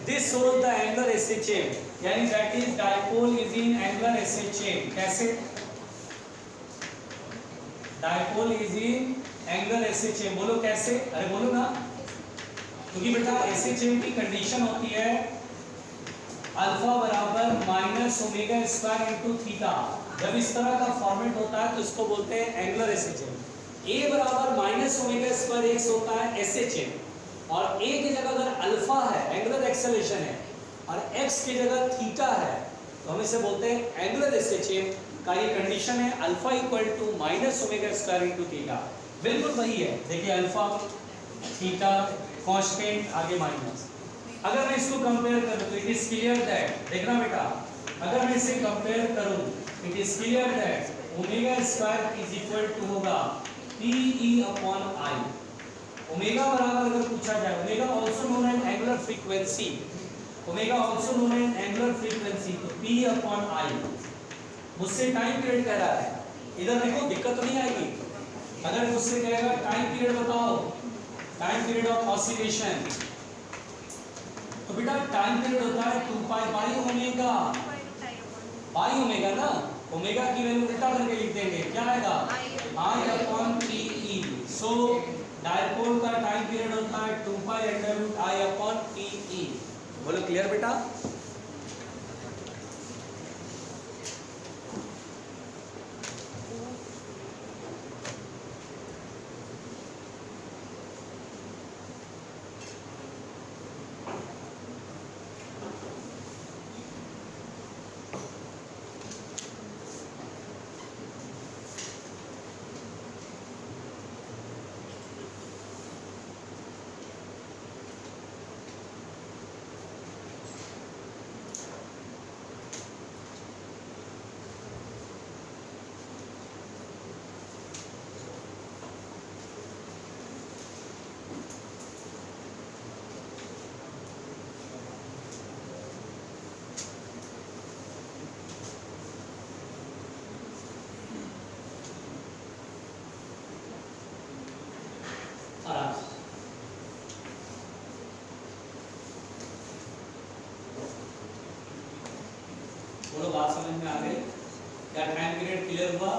this shows the angular SHM, यानी that is dipole is in angular SHM। कैसे? Dipole is in angular SHM, बोलो कैसे? अरे बोलो ना, क्योंकि बेटा SHM की कंडीशन होती है अल्फा बराबर minus omega square into theta. जब इस तरह का फॉर्मेट होता है तो इसको बोलते हैं एंगुलर SHM। A बराबर माइनस ओमेगा स्क्वायर एक्स होता है SHM, और A की जगह अगर अल्फा है एंगुलर एक्सेलरेशन है और x की जगह थीटा है तो हम इसे बोलते हैं एंगुलर SHM का ये कंडीशन है alpha equal to minus omega square into theta. बिल्कुल वही है, देखिए अल्फा थीटा कांस्टेंट आगे माइनस। अगर मैं इसको कंपेयर करूं तो इट इज क्लियर दैट, देखना बेटा अगर मैं इसे कंपेयर करूं it is clear that omega square is equal to होगा PE अपॉन I। ओमेगा बराबर अगर पूछा जाए, omega also known as angular frequency, omega also known as angular frequency, तो P अपॉन I। मुझसे टाइम पीरियड कह रहा है, इधर देखो दिक्कत तो नहीं आएगी। अगर मुझसे कहेगा टाइम पीरियड बताओ, टाइम पीरियड ऑफ ऑसिलेशन, तो बेटा टाइम पीरियड होता है 2 पाई ओमेगा, पाई ओमेगा ना, ओमेगा की वैल्यू उल्टा करके लिख देंगे, क्या आएगा I upon PE। So dipole का टाइम पीरियड होता है 2 pi under root I upon PE। बोलो क्लियर बेटा? आराम से बोलो, बात समझ में आ गई? क्या टाइम पीरियड क्लियर हुआ?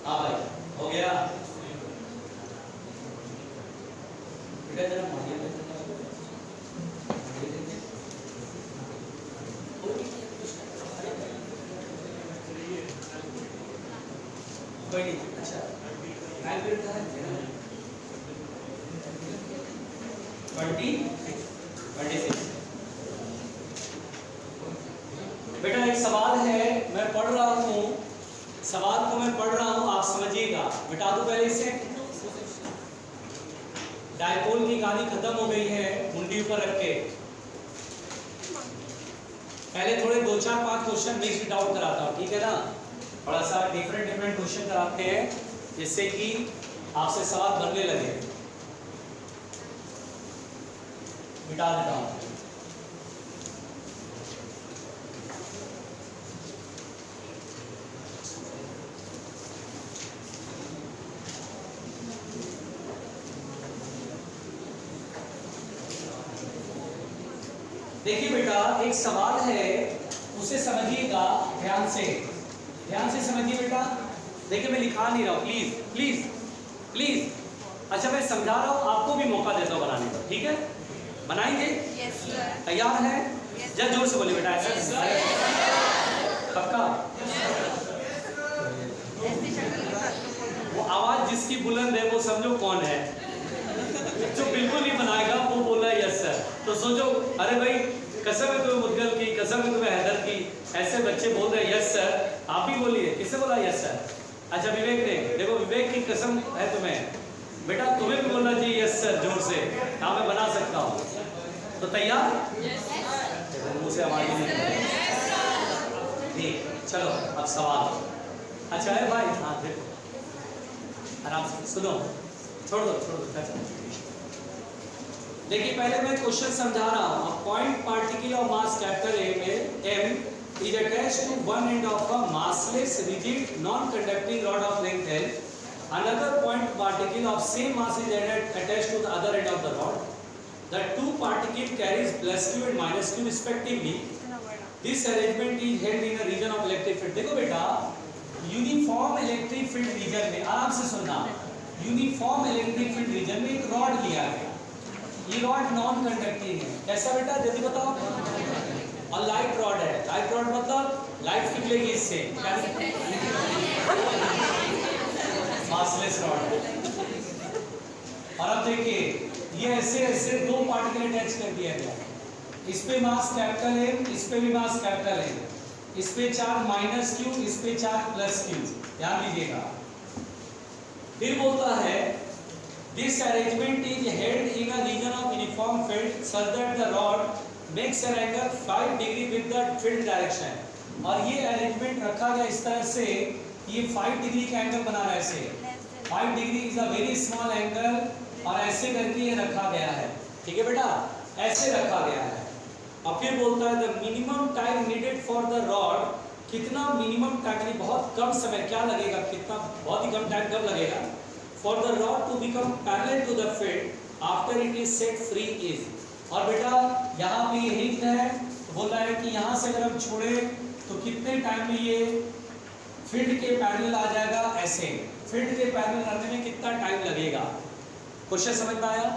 हाँ भाई हो गया बेटा, जरा मारिए कोई नहीं। अच्छा टाइम पीरियड का है 26। बेटा एक सवाल है, मैं पढ़ रहा हूँ, सवाल को मैं पढ़ रहा हूँ, आप समझिएगा। मिटा दो पहले इसे। डायपोल की कहानी खत्म हो गई है, मुंडी ऊपर रख के। पहले थोड़े 2 4 5 क्वेश्चन मिक्स्ड डाउट कराता हूँ, ठीक है ना? थोड़ा सा डिफरेंट क्वेश्चन कराते हैं जिससे कि आपसे सवाल बनने लगे। मिटा देता हूँ। देखिए बेटा एक सवाल है, उसे समझिएगा ध्यान से, ध्यान से समझिए बेटा। देखिए मैं लिखा नहीं रहा हूँ, प्लीज प्लीज प्लीज। अच्छा मैं समझा रहा हूँ, आपको भी मौका देता हूँ बनाने का, ठीक है? बनाएंगे? Yes sir. तैयार है? जब जोर से बोलिए बेटा, ऐसा पक्का? वो जिसकी बुलंद है वो समझो कौन है, जो बिल्कुल नहीं बनाएगा वो बोला यस सर। तो सोचो, अरे भाई कसम है तुम्हें मुद्गल की, कसम है तुम्हें हैदर की, ऐसे बच्चे बोल रहे हैं यस सर, आप ही बोलिए। किसने बोला यस सर? अच्छा विवेक ने, देखो विवेक की कसम है तुम्हें, बेटा तुम्हें भी बोलना चाहिए यस सर जोर से, हाँ मैं बना सकता हूँ। तो तैयार? मुंह से आवाज नहीं ठीक। चलो अब सवाल। अच्छा है भाई, हाँ देखो आराम से सुनो, छोड़ दो छोड़ दो। देखिए पहले मैं क्वेश्चन समझा रहा हूँ। A point particle of mass capital M is attached to one end of a massless, rigid, non-conducting rod of length L. Another point particle of same mass is attached to the other end of the rod. The two particles carries plus q and minus q respectively. This arrangement is held in a region of electric field. देखो बेटा, uniform electric field region में, आराम से सुनना, uniform electric field region में एक rod लिया गया। ये रॉड नॉन कंडक्टिंग है। कैसा बेटा जल्दी बताओ? और लाइट रॉड है। लाइट रॉड मतलब लाइट निकलेगी इससे, मासलेस रॉड है। और अब देखिए ये ऐसे ऐसे दो पार्टिकल अटैच कर दिया गया। इस पे मास कैपिटल M, इस पे भी मास कैपिटल M। इस पे चार्ज माइनस क्यू, इस पे चार्ज प्लस क्यू। ध्यान दीजिएगा। फिर बोलता है This arrangement is held in a region of uniform field such that the rod makes an angle 5 degree with the field direction. और ये अरेंजमेंट रखा गया इस तरह से, ये 5 डिग्री का एंगल बना रहा है ऐसे। 5 degree is a very small angle और ऐसे करके ये रखा गया है। ठीक है बेटा, ऐसे रखा गया है। और फिर बोलता है the minimum time needed for the rod, कितना मिनिमम टाइम, यानी बहुत कम समय क्या लगेगा, कितना बहुत ही कम टाइम कब लगेगा, for the rod to become parallel to the field after it is set free is। और बेटा यहाँ पे यही है, तो बोल रहा है कि यहाँ से अगर हम छोड़े तो कितने टाइम में ये फील्ड के पैरेलल आ जाएगा। ऐसे फील्ड के पैरेलल आने में कितना टाइम लगेगा। क्वेश्चन समझ में आया?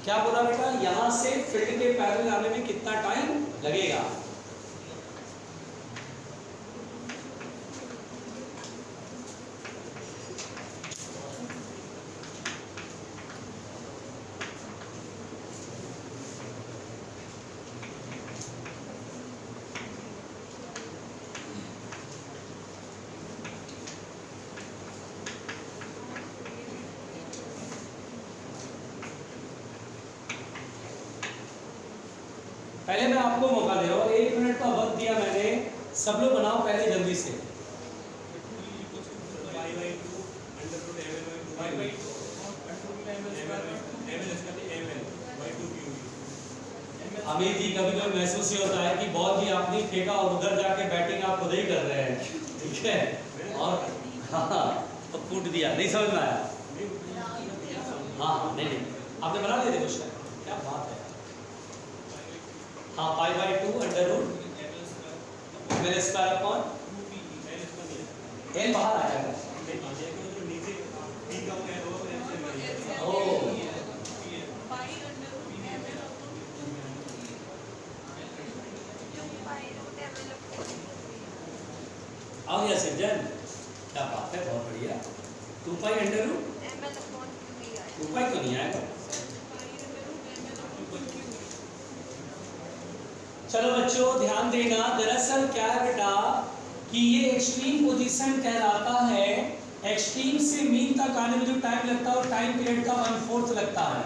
क्या बोला बेटा, यहाँ से फील्ड के पैरेलल आने में कितना टाइम लगेगा। पहले मैं आपको मौका दे रहा हूँ, 1 मिनट का वक्त दिया मैंने, सब लोग बनाओ पहले जल्दी से। अमित जी कभी कभी महसूस ही होता है कि बॉल भी आपने फेंका और उधर जाके बैटिंग आप खुद ही कर रहे हैं, ठीक है, और हाँ तो फूट दिया, नहीं समझ में आया। हाँ नहीं आपने बना दिया क्वेश्चन, क्या बात है। हाँ π/2 under root ml square upon L बाहर आ जाएगा। आ गया सज्जन, क्या बात है, बहुत बढ़िया। 2π अंडर रूट 2π तो नहीं आएगा। चलो बच्चों ध्यान देना, दरअसल क्या है बेटा कि ये एक्सट्रीम पोजीशन कहलाता है। एक्सट्रीम से मीन तक आने में जो टाइम लगता है वो टाइम पीरियड का 1/4 लगता है।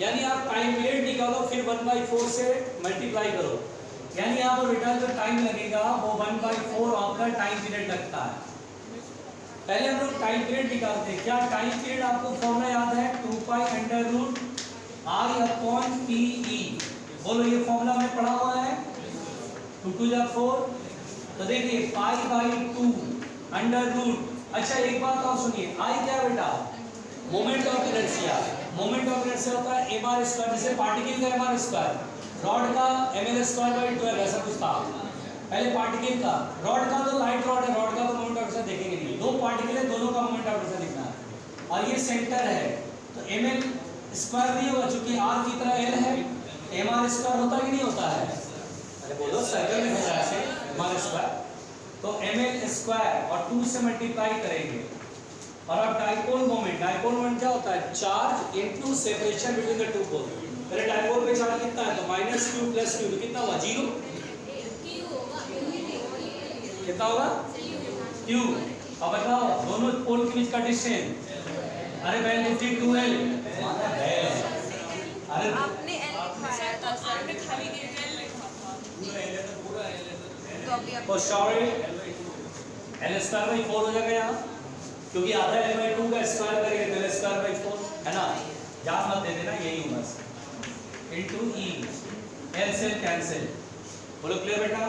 यानी आप टाइम पीरियड निकालो फिर 1/4 से मल्टीप्लाई करो, यानी यहाँ पर बेटा जो टाइम लगेगा वो 1/4 आपका टाइम पीरियड लगता है। पहले हम लोग टाइम पीरियड निकालते हैं। क्या टाइम पीरियड आपको फॉर्मूला याद है? 2π under root I upon PE। बोलो ये फॉर्मूला हमने पढ़ा हुआ है, 2 2 जा 4। तो देखिए π/2 अंडर रूट। अच्छा एक बात और सुनिए, I क्या है बेटा? Moment of inertia. Moment of inertia होता है mr स्क्वायर, जैसे पार्टिकल का mr स्क्वायर, रॉड का ml²/12 ऐसा कुछ था। पहले पार्टिकल का, रॉड का तो लाइट रॉड है, रॉड का तो मोमेंट ऑफ इनर्शिया देखेंगे नहीं, दो पार्टिकल है दोनों का मोमेंट ऑफ इनर्शिया दिखना है। और ये सेंटर है तो ml² नहीं होगा क्योंकि r की तरह l है, mr² होता है कि नहीं होता है? अरे बोलो सर्कल में होता है ऐसे mr²। तो ml² और 2 से मल्टीप्लाई करेंगे और अब डाइपोल मोमेंट क्या होता है, charge into separation between the two pole. पहले डाइपोल पे चार्ज कितना है, तो माइनस क्यू प्लस क्यू, तो कितना हुआ, 0। कितना होगा, क्यू। अब बताओ दोनों पोल के बीच का डिस्टेंस, अरे भाई 52L। अरे आपने एल लिखवाया था सर, आपने खाली एल लिखा था। तो अभी आप तो सॉरी L स्क्वायर बाई 4 हो जाएगा यहाँ, क्योंकि आधा L बाई 2 का स्क्वायर करेंगे तो L स्क्वायर बाई 4 है ना, याद मत दे देना, यही हूँ बस, इनटू E, L से कैंसिल। बोलो क्लियर बेटा।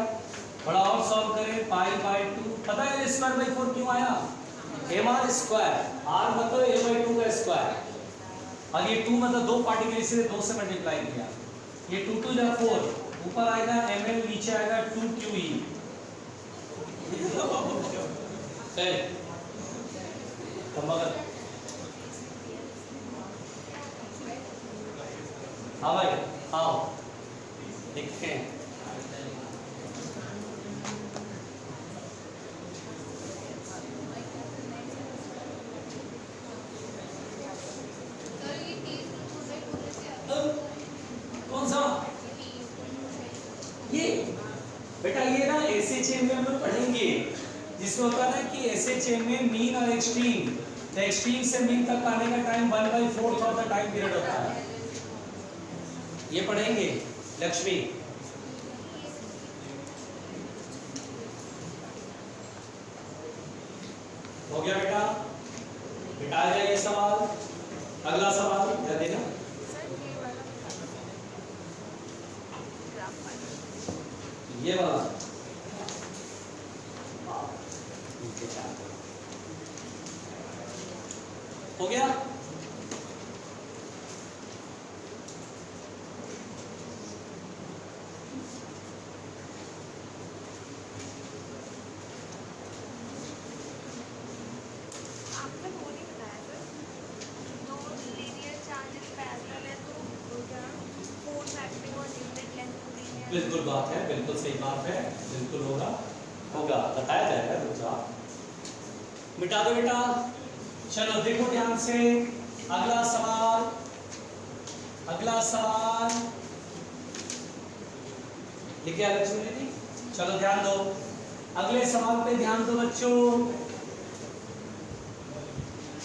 थोड़ा और सॉल्व करें, पाई बाई 2, पता है L स्क्वायर बाई 4 क्यों आया, mr स्क्वायर, r मतलब L बाई 2 का स्क्वायर, और ये 2 मतलब दो पार्टिकल इसलिए 2 से मल्टीप्लाई किया, ये 2 2 जा 4, ऊपर आएगा ml, नीचे आएगा 2qe। चल तो मगर हाँ भाई आओ देखते हैं। कौन सा ये बेटा, ये ना SHM में हम लोग पढ़ेंगे, जिसमें होता है ना कि SHM में मीन और एक्सट्रीम, तो एक्सट्रीम से मीन तक आने का time 1/4 of the time period होता है, ये पढ़ेंगे लक्ष्मी। हो गया बेटा, मिटाया जाए ये सवाल। अगला सवाल क्या देना, ये वाला हो गया। आपने वो नहीं बताया सर, दो लीनियर चार्जेस पैरेलल है तो क्या फोर्स एक्टिंग और यूनिट लेंथ पूरी है। बिल्कुल बात है, बिल्कुल सही बात है, बिल्कुल होगा, होगा बताया जाएगा, रुक जाओ मिटा दो बेटा। चलो देखो ध्यान से, अगला सवाल, अगला सवाल लिखे लक्ष्मी जी, चलो ध्यान दो, अगले सवाल पे ध्यान दो बच्चों।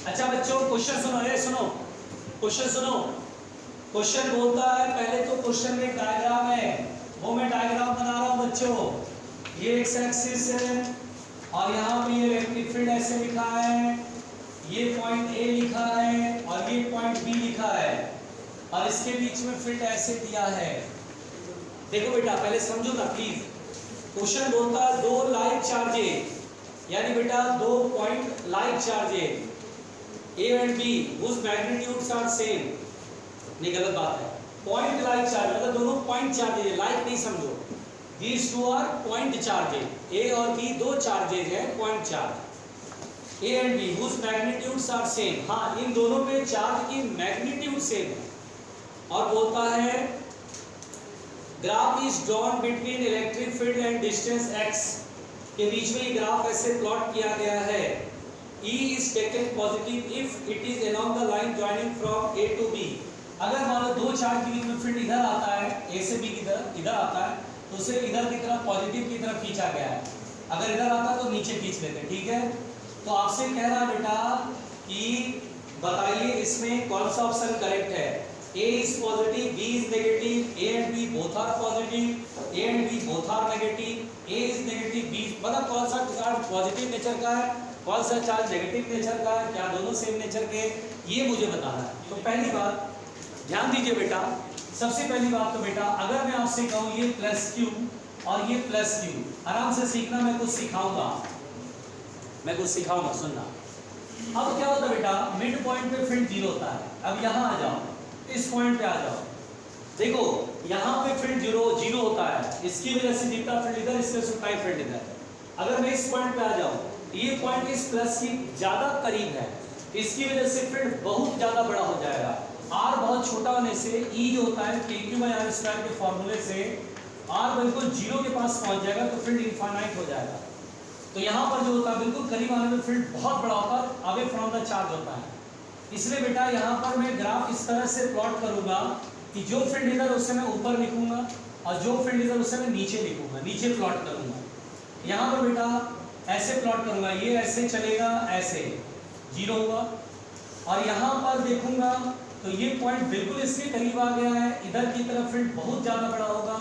अच्छा बच्चों क्वेश्चन सुनो, अरे सुनो क्वेश्चन सुनो। क्वेश्चन बोलता है, पहले तो क्वेश्चन में एक डायग्राम है, वो मैं डायग्राम बना रहा हूं बच्चों, ये एक्स एक्सिस है और यहाँ पे ये इलेक्ट्रिक फील्ड ऐसे लिखा है, ये पॉइंट ए लिखा है और ये पॉइंट बी लिखा है, और इसके बीच में फील्ड ऐसे दिया है। देखो बेटा पहले समझो ना प्लीज, क्वेश्चन बोलता है दो लाइक चार्जेस, यानी बेटा दो point like charges A and B whose magnitudes are same, नहीं गलत बात है, पॉइंट लाइक चार्ज मतलब दोनों पॉइंट चार्जेज है, लाइक नहीं समझो, these two are point charges, A और B दो चार्जेज है point charge, A and B whose magnitudes are same, हाँ इन दोनों में चार्ज की मैग्नीट्यूड सेम है, और बोलता है graph is drawn between electric field and distance x, के बीच में ये ग्राफ ऐसे प्लॉट किया गया है, E is taken positive if it is along the line joining from A to B। अगर मान लो दो चार्ज के बीच में फील्ड इधर आता है, A से B की तरफ इधर आता है, तो उसे इधर की तरफ पॉजिटिव की तरफ खींचा गया है, अगर इधर आता है तो नीचे खींच लेते हैं, ठीक है। तो आपसे कह रहा है बेटा कि बताइए इसमें कौन सा ऑप्शन करेक्ट है, A is positive, B is negative, A and B both are positive, A and B both are negative, A is negative, B मतलब कौन सा चार्ज पॉजिटिव नेचर का है, कौन सा चार्ज नेगेटिव नेचर का है, क्या दोनों सेम नेचर के, ये मुझे बताना है। तो पहली बात ध्यान दीजिए बेटा, सबसे पहली बात तो बेटा अगर मैं आपसे कहूँ ये प्लस क्यू और ये प्लस क्यू, आराम से सीखना, मैं कुछ सिखाऊंगा, मैं कुछ सिखाऊंगा, सुनना। अब क्या होता है बेटा, मिड पॉइंट पे फील्ड जीरो होता है, अब यहाँ आ जाओ, इस पॉइंट पे आ जाओ, देखो यहाँ पे फील्ड जीरो होता है, इसकी वजह से जितना फील्ड इधर, इससे उतना ही फील्ड इधर। अगर मैं इस पॉइंट पे आ जाऊँ, ये पॉइंट इस प्लस की ज्यादा करीब है, इसकी वजह से फील्ड बहुत ज्यादा बड़ा हो जाएगा, r बहुत छोटा होने से E जो होता है kq/r² के फॉर्मूले से r बिल्कुल जीरो के पास पहुंच जाएगा, तो फील्ड इनफाइनाइट हो जाएगा। तो यहाँ पर जो होता है बिल्कुल करीब आने में फील्ड बहुत बड़ा होता है, अवे फ्रॉम द चार्ज होता है। इसलिए बेटा यहाँ पर मैं ग्राफ इस तरह से प्लॉट करूंगा कि जो फील्ड इधर उससे मैं ऊपर लिखूंगा और जो फील्ड इधर उससे मैं नीचे लिखूंगा, नीचे प्लॉट करूंगा। यहाँ पर बेटा ऐसे प्लॉट करूंगा, ये ऐसे चलेगा, ऐसे 0 हुआ। और यहाँ पर देखूंगा तो ये पॉइंट बिल्कुल इसके करीब आ गया है, इधर की तरफ फील्ड बहुत ज़्यादा बड़ा होगा,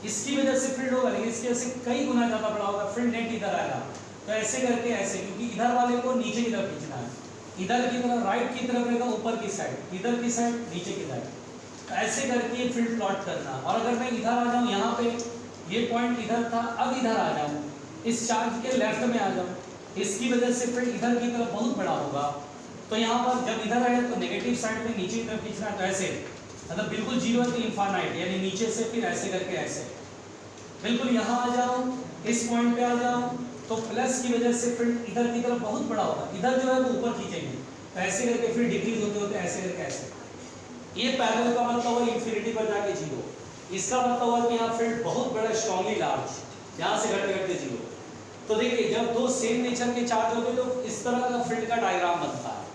इसकी वजह से फील्ड होगा, लेकिन इसकी वजह से कई गुना ज़्यादा बड़ा होगा, फील्ड नेट इधर आएगा। तो ऐसे करके ऐसे, क्योंकि इधर वाले को नीचे की तरफ खींचना है, इधर की तरफ राइट की तरफ रहेगा, ऊपर की साइड, इधर की साइड, नीचे की साइड, तो ऐसे करके ये फील्ड प्लॉट करना। और अगर मैं इधर आ जाऊँ, यहाँ पे ये पॉइंट इधर था, अब इधर आ जाऊँ, इस चार्ज के लेफ्ट में आ जाऊँ, इसकी वजह से फील्ड इधर की तरफ बहुत बड़ा होगा। तो यहाँ पर जब इधर आए तो नेगेटिव साइड में नीचे की तरफ खींचना, तो ऐसे मतलब बिल्कुल 0 है तो इनफाइनाइट, यानी नीचे से फिर ऐसे करके ऐसे बिल्कुल यहाँ आ जाऊँ, इस पॉइंट पे आ जाऊँ, तो प्लस की वजह से फील्ड इधर की तरफ बहुत बड़ा होगा, इधर जो है वो ऊपर खींचेंगे, तो ऐसे करके फिर डिक्रीज होते होते ऐसे करके ऐसे। ये पैरेलल का मतलब हुआ इंफिनिटी पर जाके 0, इसका मतलब हुआ कि यहाँ फील्ड बहुत बड़ा, स्ट्रॉन्गली लार्ज, यहाँ से घटते घटते 0। तो देखिए जब दो सेम नेचर के चार्ज होते तो इस तरह का फील्ड का डायग्राम बनता है।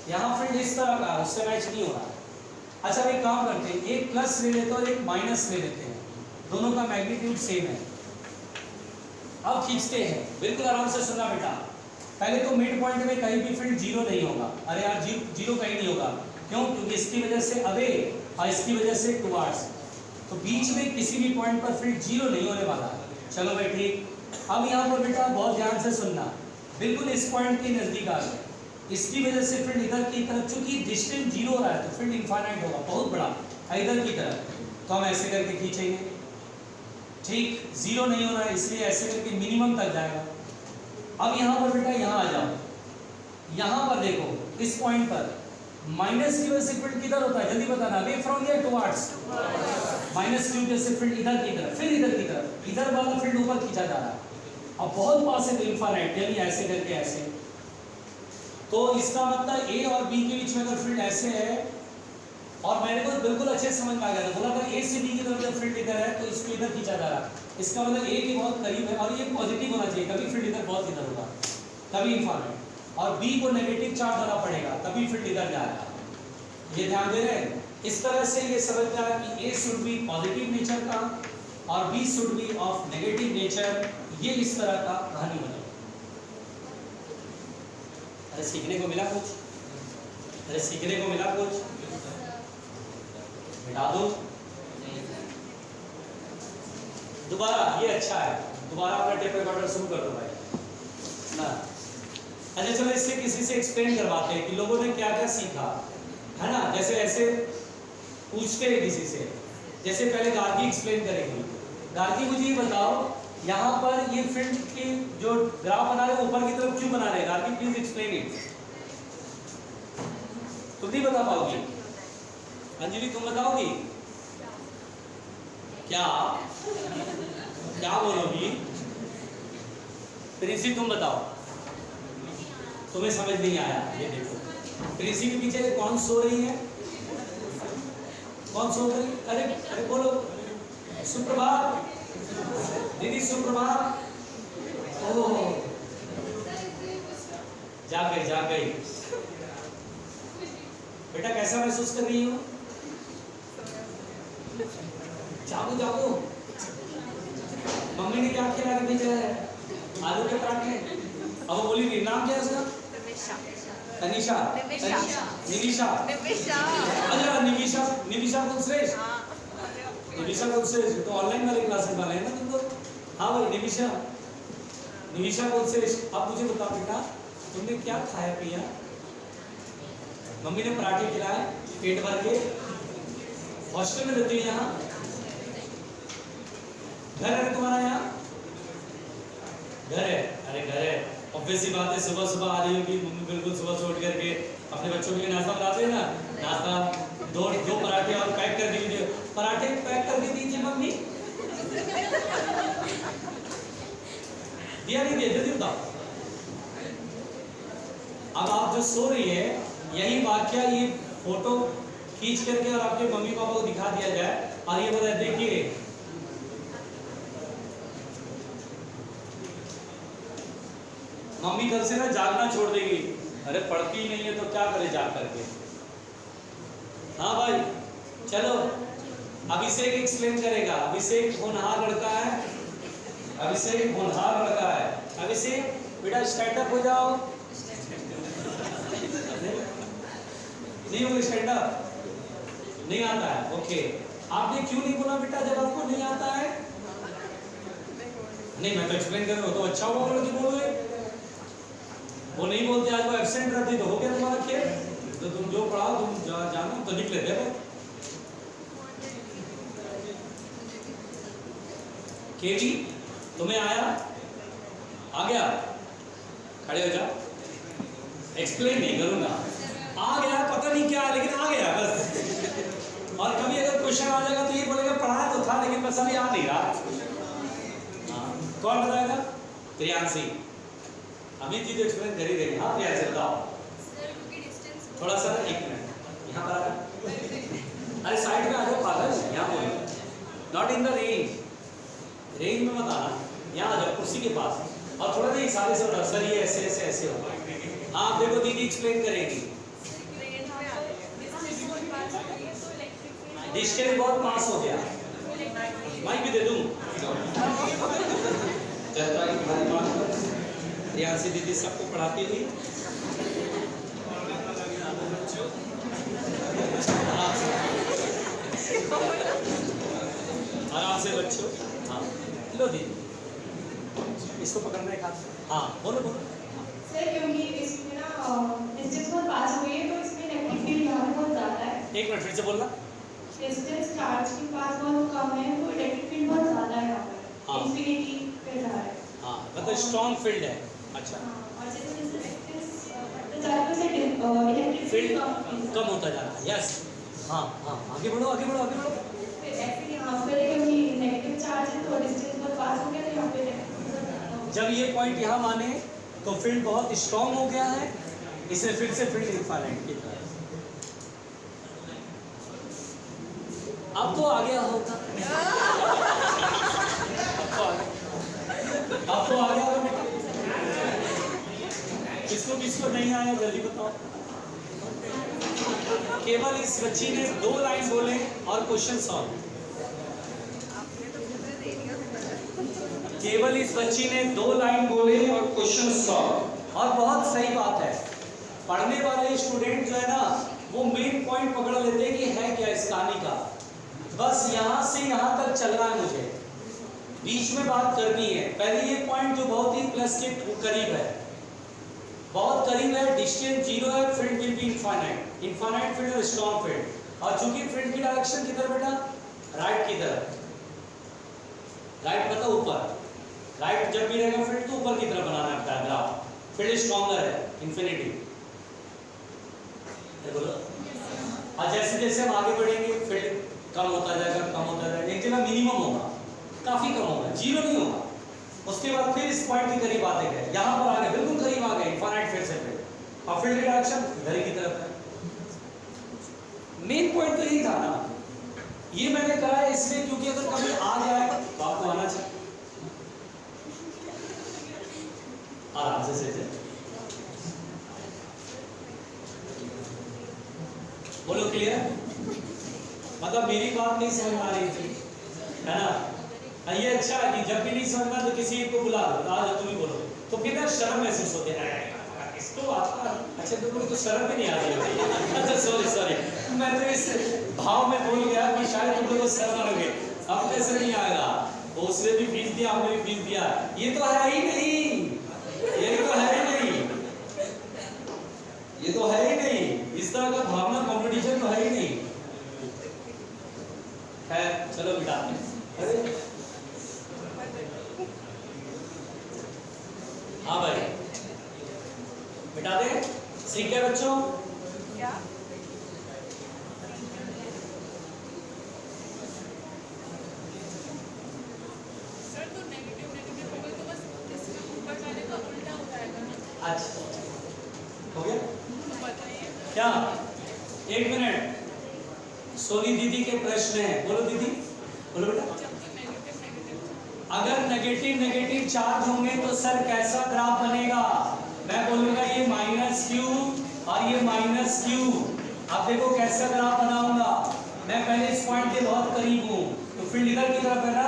यहाँ फील्ड इस तरह का, उससे मैच नहीं हो रहा है। अच्छा एक काम करते हैं, एक प्लस ले लेते हैं और एक माइनस ले लेते हैं, दोनों का मैग्नीट्यूड सेम है। अब खींचते हैं, बिल्कुल आराम से सुनना बेटा। पहले तो मिड पॉइंट में कहीं भी फील्ड 0 नहीं होगा, अरे यार 0 कहीं नहीं होगा, क्यों? क्योंकि इसकी वजह से अवे और इसकी वजह से टुवार्ड्स, तो बीच में किसी भी पॉइंट पर फील्ड 0 नहीं होने वाला। चलो भाई ठीक। अब यहाँ पर बेटा बहुत ध्यान से सुनना, बिल्कुल इस पॉइंट के नजदीक आ गए, इसकी वजह से फील्ड इधर की तरफ, चूंकि डिस्टेंस 0 हो रहा है तो फील्ड इनफाइनाइट होगा, बहुत बड़ा इधर की तरफ, तो हम ऐसे करके खींचेंगे, ठीक 0 नहीं हो रहा है इसलिए ऐसे करके मिनिमम तक जाएगा। अब यहाँ पर बेटा यहाँ आ जाओ, यहाँ पर देखो इस पॉइंट पर माइनस की वजह से फील्ड किधर होता है, जल्दी बताना, अवे फ्रॉम या टुवार्ड्स, माइनस की वजह से फील्ड इधर की तरफ, फिर इधर की तरफ, इधर वाला फील्ड ऊपर खींचा जा रहा है, अब बहुत पास है तो इनफाइनाइट, यानी ऐसे करके ऐसे। तो इसका मतलब ए और बी के बीच में अगर फील्ड ऐसे है, और मैंने को बिल्कुल अच्छे समझ में आ गया था, बोला था ए से बी की तरफ जब फील्ड इधर है तो इसको इधर खींचा जा रहा है, इसका मतलब ए के बहुत करीब है और ये पॉजिटिव होना चाहिए, कभी फील्ड इधर बहुत इधर होगा, तभी इनफाइनाइट, और बी को नेगेटिव चार्ज देना पड़ेगा तभी फील्ड इधर जाएगा। ये ध्यान दे रहे हैं। इस तरह से ये समझ में आया कि A should be positive nature का और B should be of negative nature, ये इस तरह का कहानी बनी। अरे सीखने को मिला कुछ, अरे सीखने को मिला कुछ, मिटा दो दोबारा, ये अच्छा है, दोबारा अपना टेप रिकॉर्डर शुरू कर दो भाई ना। अच्छा चलो इससे किसी से एक्सप्लेन करवाते हैं कि लोगों ने क्या क्या सीखा, है ना। जैसे ऐसे पूछते हैं किसी से, जैसे पहले गार्गी एक्सप्लेन करेगी। गार्गी मुझे ये बताओ, यहाँ पर ये फील्ड की जो ग्राफ बना रहे ऊपर की तरफ क्यों बना रहे हैं? Gargi please explain it. तुम नहीं बता पाओगी? अंजलि तुम बताओगी क्या? क्या बोलोगी? प्रिंसी तुम बताओ, तुम्हें समझ नहीं आया? ये देखो प्रिंसी के पीछे कौन सो रही है, कौन सो रही? अरे अरे बोलो, सुप्रभात दीदी, सुप्रभात। ओह जाग गई, जाग गई। बेटा कैसा महसूस कर रही हो? जागो जागो। मम्मी ने क्या खिला के भेजा है? आलू के पराठे। अब वो बोली नहीं, नाम क्या है उसका? तनिषा, निविशा, अच्छा निविशा, निविशा कुलश्रेष्ठ, निविशा कुलश्रेष्ठ तो ऑनलाइन वाले क्लासेस वाले हैं ना तुम लोग? हाँ भाई निविशा, निविशा कुलश्रेष्ठ। अब मुझे बताओ बेटा, तुमने क्या खाया पिया? मम्मी ने पराठे खिलाए पेट भर के। हॉस्टल में रहती है यहाँ? घर है तुम्हारा यहाँ? घर है? अरे घर है, ऑब्वियस सी बात है। सुबह सुबह आ रही होगी मम्मी, बिल्कुल सुबह से उठ करके अपने बच्चों के लिए नाश्ता बनाते हैं ना, नाश्ता दो पराठे और पैक कर दीजिए। पराठे पैक करके दीजिए मम्मी। दिया नहीं दिया? जल्दी बताओ। अब आप जो सो रही है, यही वाक्य ये फोटो खींच करके और आपके मम्मी पापा को दिखा दिया जाए और ये बताए, देखिए मम्मी कल से ना जागना छोड़ देगी, अरे पढ़ती ही नहीं है तो क्या करे जाग करके। हाँ भाई चलो, अभिषेक एक्सप्लेन करेगा। अभिषेक होनहार लड़का है, अभिषेक होनहार लड़का है। अभिषेक बेटा स्टैंड अप हो जाओ। नहीं होगा स्टैंड अप, नहीं आता है, ओके। आपने क्यों नहीं बोला बेटा जब आपको नहीं आता है? नहीं मैं तो एक्सप्लेन कर रहा हूँ, तो अच्छा हुआ बोलो कि बोलो। वो नहीं बोलते, आज वो एब्सेंट रहते तो हो गया तुम्हारा खेल। तो तुम जो पढ़ाओ तुम जानो तो लिख लेते हो। केवी तुम्हें आया? आ गया? खड़े हो जाओ, एक्सप्लेन नहीं करूंगा। आ गया पता नहीं क्या, लेकिन आ गया बस। और कभी अगर क्वेश्चन आ जाएगा तो ये बोलेगा पढ़ाया तो था लेकिन बस अभी आ नहीं रहा। हाँ कौन बताएगा? प्रियांशी। अमित जी तो एक्सप्लेन कर ही देंगे। हाँ प्रियांशी बताओ। थोड़ा सा 1 मिनट यहाँ पर आ, अरे साइड में आ जाओ पागल, यहाँ बोलो। Not in the range, range में मत आना, यहाँ आ जाओ कुर्सी के पास। और थोड़ा नहीं सारे से उठा, सर ये ऐसे ऐसे ऐसे होगा। हाँ देखो दीदी एक्सप्लेन करेगी। डिस्टेंस बहुत पास हो गया, माइक भी दे दूँ। प्रियांशी दीदी सबको पढ़ाती हुई। आराम से बच्चों। हाँ लो दीदी, इसको पकड़ना है हाथ। हाँ बोलो बोलो। सर क्योंकि इसमें ना डिस्टेंस बहुत पास हुई है तो इसमें इलेक्ट्रिक फील्ड यहाँ पे बहुत ज़्यादा है। 1 मिनट फिर से बोलना। डिस्टेंस चार्ज के पास बहुत कम है तो इलेक्ट्रिक फील्ड बहुत ज़्यादा है यहाँ पर। हाँ। इंफिनिटी पे जा रहा है। हाँ मतलब स्ट्रॉन्ग फील्ड है। अच्छा हाँ, और जैसे जैसे डिस्टेंस बढ़ता जा रहा है वैसे इलेक्ट्रिक फील्ड फील्ड कम होता जा रहा है। यस हाँ हाँ आगे बढ़ो आगे बढ़ो आगे बढ़ो। फिर ऐसे यहाँ पर क्योंकि नेगेटिव चार्ज है तो डिस्टेंस बहुत पास हो गया तो यहाँ पे इलेक्ट्रिक फील्ड बहुत ज़्यादा हो गया। जब ये पॉइंट यहाँ माने तो फील्ड बहुत स्ट्रॉन्ग हो गया है, इसे फिर से फील्ड इनफाइनाइट की तरह। अब तो आ गया होगा, अब तो आ गया होगा बेटा। किसको किसको नहीं आया जल्दी बताओ। केवल इस बच्ची ने 2 लाइन बोले और क्वेश्चन सॉल्व। केवल इस बच्ची ने 2 लाइन बोले और क्वेश्चन सॉल्व। और बहुत सही बात है, पढ़ने वाले स्टूडेंट जो है ना वो मेन पॉइंट पकड़ लेते हैं कि है क्या इस कहानी का। बस यहाँ से यहाँ तक चलना है, मुझे बीच में बात करनी है। पहले ये पॉइंट जो बहुत ही प्लस के करीब है, बहुत करीब है, डिस्टेंस 0 है, field will be infinite. Infinite field और स्ट्रॉन्ग फील्ड। और चूंकि फील्ड की डायरेक्शन किधर बेटा? राइट की तरफ। राइट मतलब ऊपर। राइट जब भी रहेगा फील्ड तो ऊपर की तरफ बनाना है ग्राफ। फील्ड स्ट्रॉन्गर है, इन्फिनिटी। बोलो। और जैसे जैसे हम आगे बढ़ेंगे फील्ड कम होता जाएगा, कम होता जाएगा। एक जगह मिनिमम होगा, काफी कम होगा, 0 नहीं होगा। उसके बाद फिर इस पॉइंट के करीब आते गए, यहाँ पर आ गए, बिल्कुल करीब आ गए इनफाइनाइट फील्ड से फील्ड। और फील्ड की डायरेक्शन इधर की तरफ है। मेन पॉइंट तो यही था ना। ये मैंने कहा है इसलिए क्योंकि अगर कभी आ जाए तो आपको आना चाहिए। आराम से सेट। बोलो क्लियर? मतलब मेरी बात नहीं समझ आ रही थी, है ना? ये अच्छा है कि जब भी नहीं समझना तो किसी को बुला लो, आज तुम ही बोलो, तो फिर ना शर्म महसूस होते हैं। इसको आता अच्छा तुमको तो शर्म भी नहीं आ रही होती। अच्छा सॉरी मैं तो इस भाव में बोल गया कि शायद तुम लोग शर्म आ गए। अब कैसे नहीं आएगा? तो उसने भी फीस दिया, हमने भी फीस दिया। ये तो है ही नहीं, ये तो है ही नहीं, ये तो है ही नहीं। इस तरह का भावना कंपटीशन तो है ही नहीं है। चलो बिटा। अरे हाँ भाई बिटा दे। सीख गए बच्चों? क्या? सर तो नेगेटिव होगा तो बस इसमें ऊपर वाले का उल्टा हो जाएगा। अच्छा हो गया? बताइए क्या? 1 मिनट। सोनी दीदी के प्रश्न है, बोलो दीदी, बोलो बेटा। जब तो नेगेटिव अगर नेगेटिव नेगेटिव चार्ज होंगे तो सर कैसा ग्राफ बनेगा? मैं बोलूंगा ये माइनस क्यू और ये माइनस क्यू। अब देखो कैसा ग्राफ बनाऊंगा। मैं पहले इस पॉइंट के बहुत करीब हूँ तो फील्ड इधर की तरफ है ना,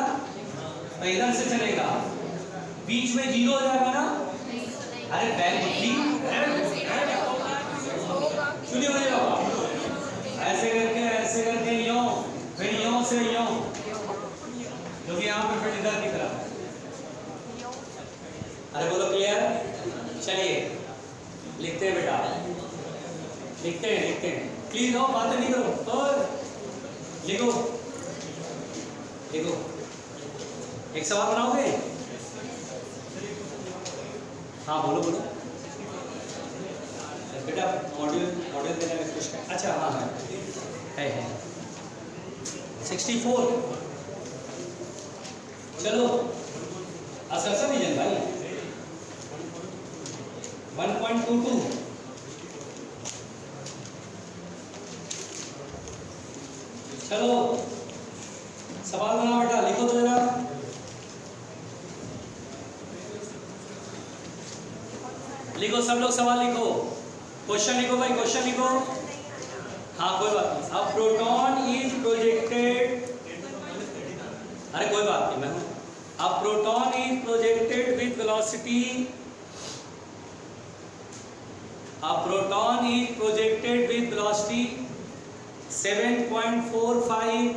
तो इधर से चलेगा, बीच में जीरो हो जाएगा ना। अरे बैल बुद्धि चुनी हो जाएगा। ऐसे करके यूं, फिर यूं से यूं, क्योंकि यहाँ पे फिर इधर की तरफ। अरे बोलो क्लियर? चलिए लिखते हैं बेटा, लिखते हैं। प्लीज हो, बातें नहीं करो और लिखो। एक सवाल बनाओगे? हाँ बोलो बेटा। मॉड्यूल देना है कुछ? अच्छा हाँ है 64। चलो असर डिवीजन भाई 1.22। चलो सवाल बना बेटा, लिखो तो जरा। लिखो सब लोग, सवाल लिखो, क्वेश्चन लिखो भाई, क्वेश्चन लिखो। हाँ कोई बात नहीं। अब प्रोटॉन इज प्रोजेक्टेड, अरे कोई बात नहीं, मैं हूं। अब proton is projected with velocity, अब proton is projected with velocity 7.45।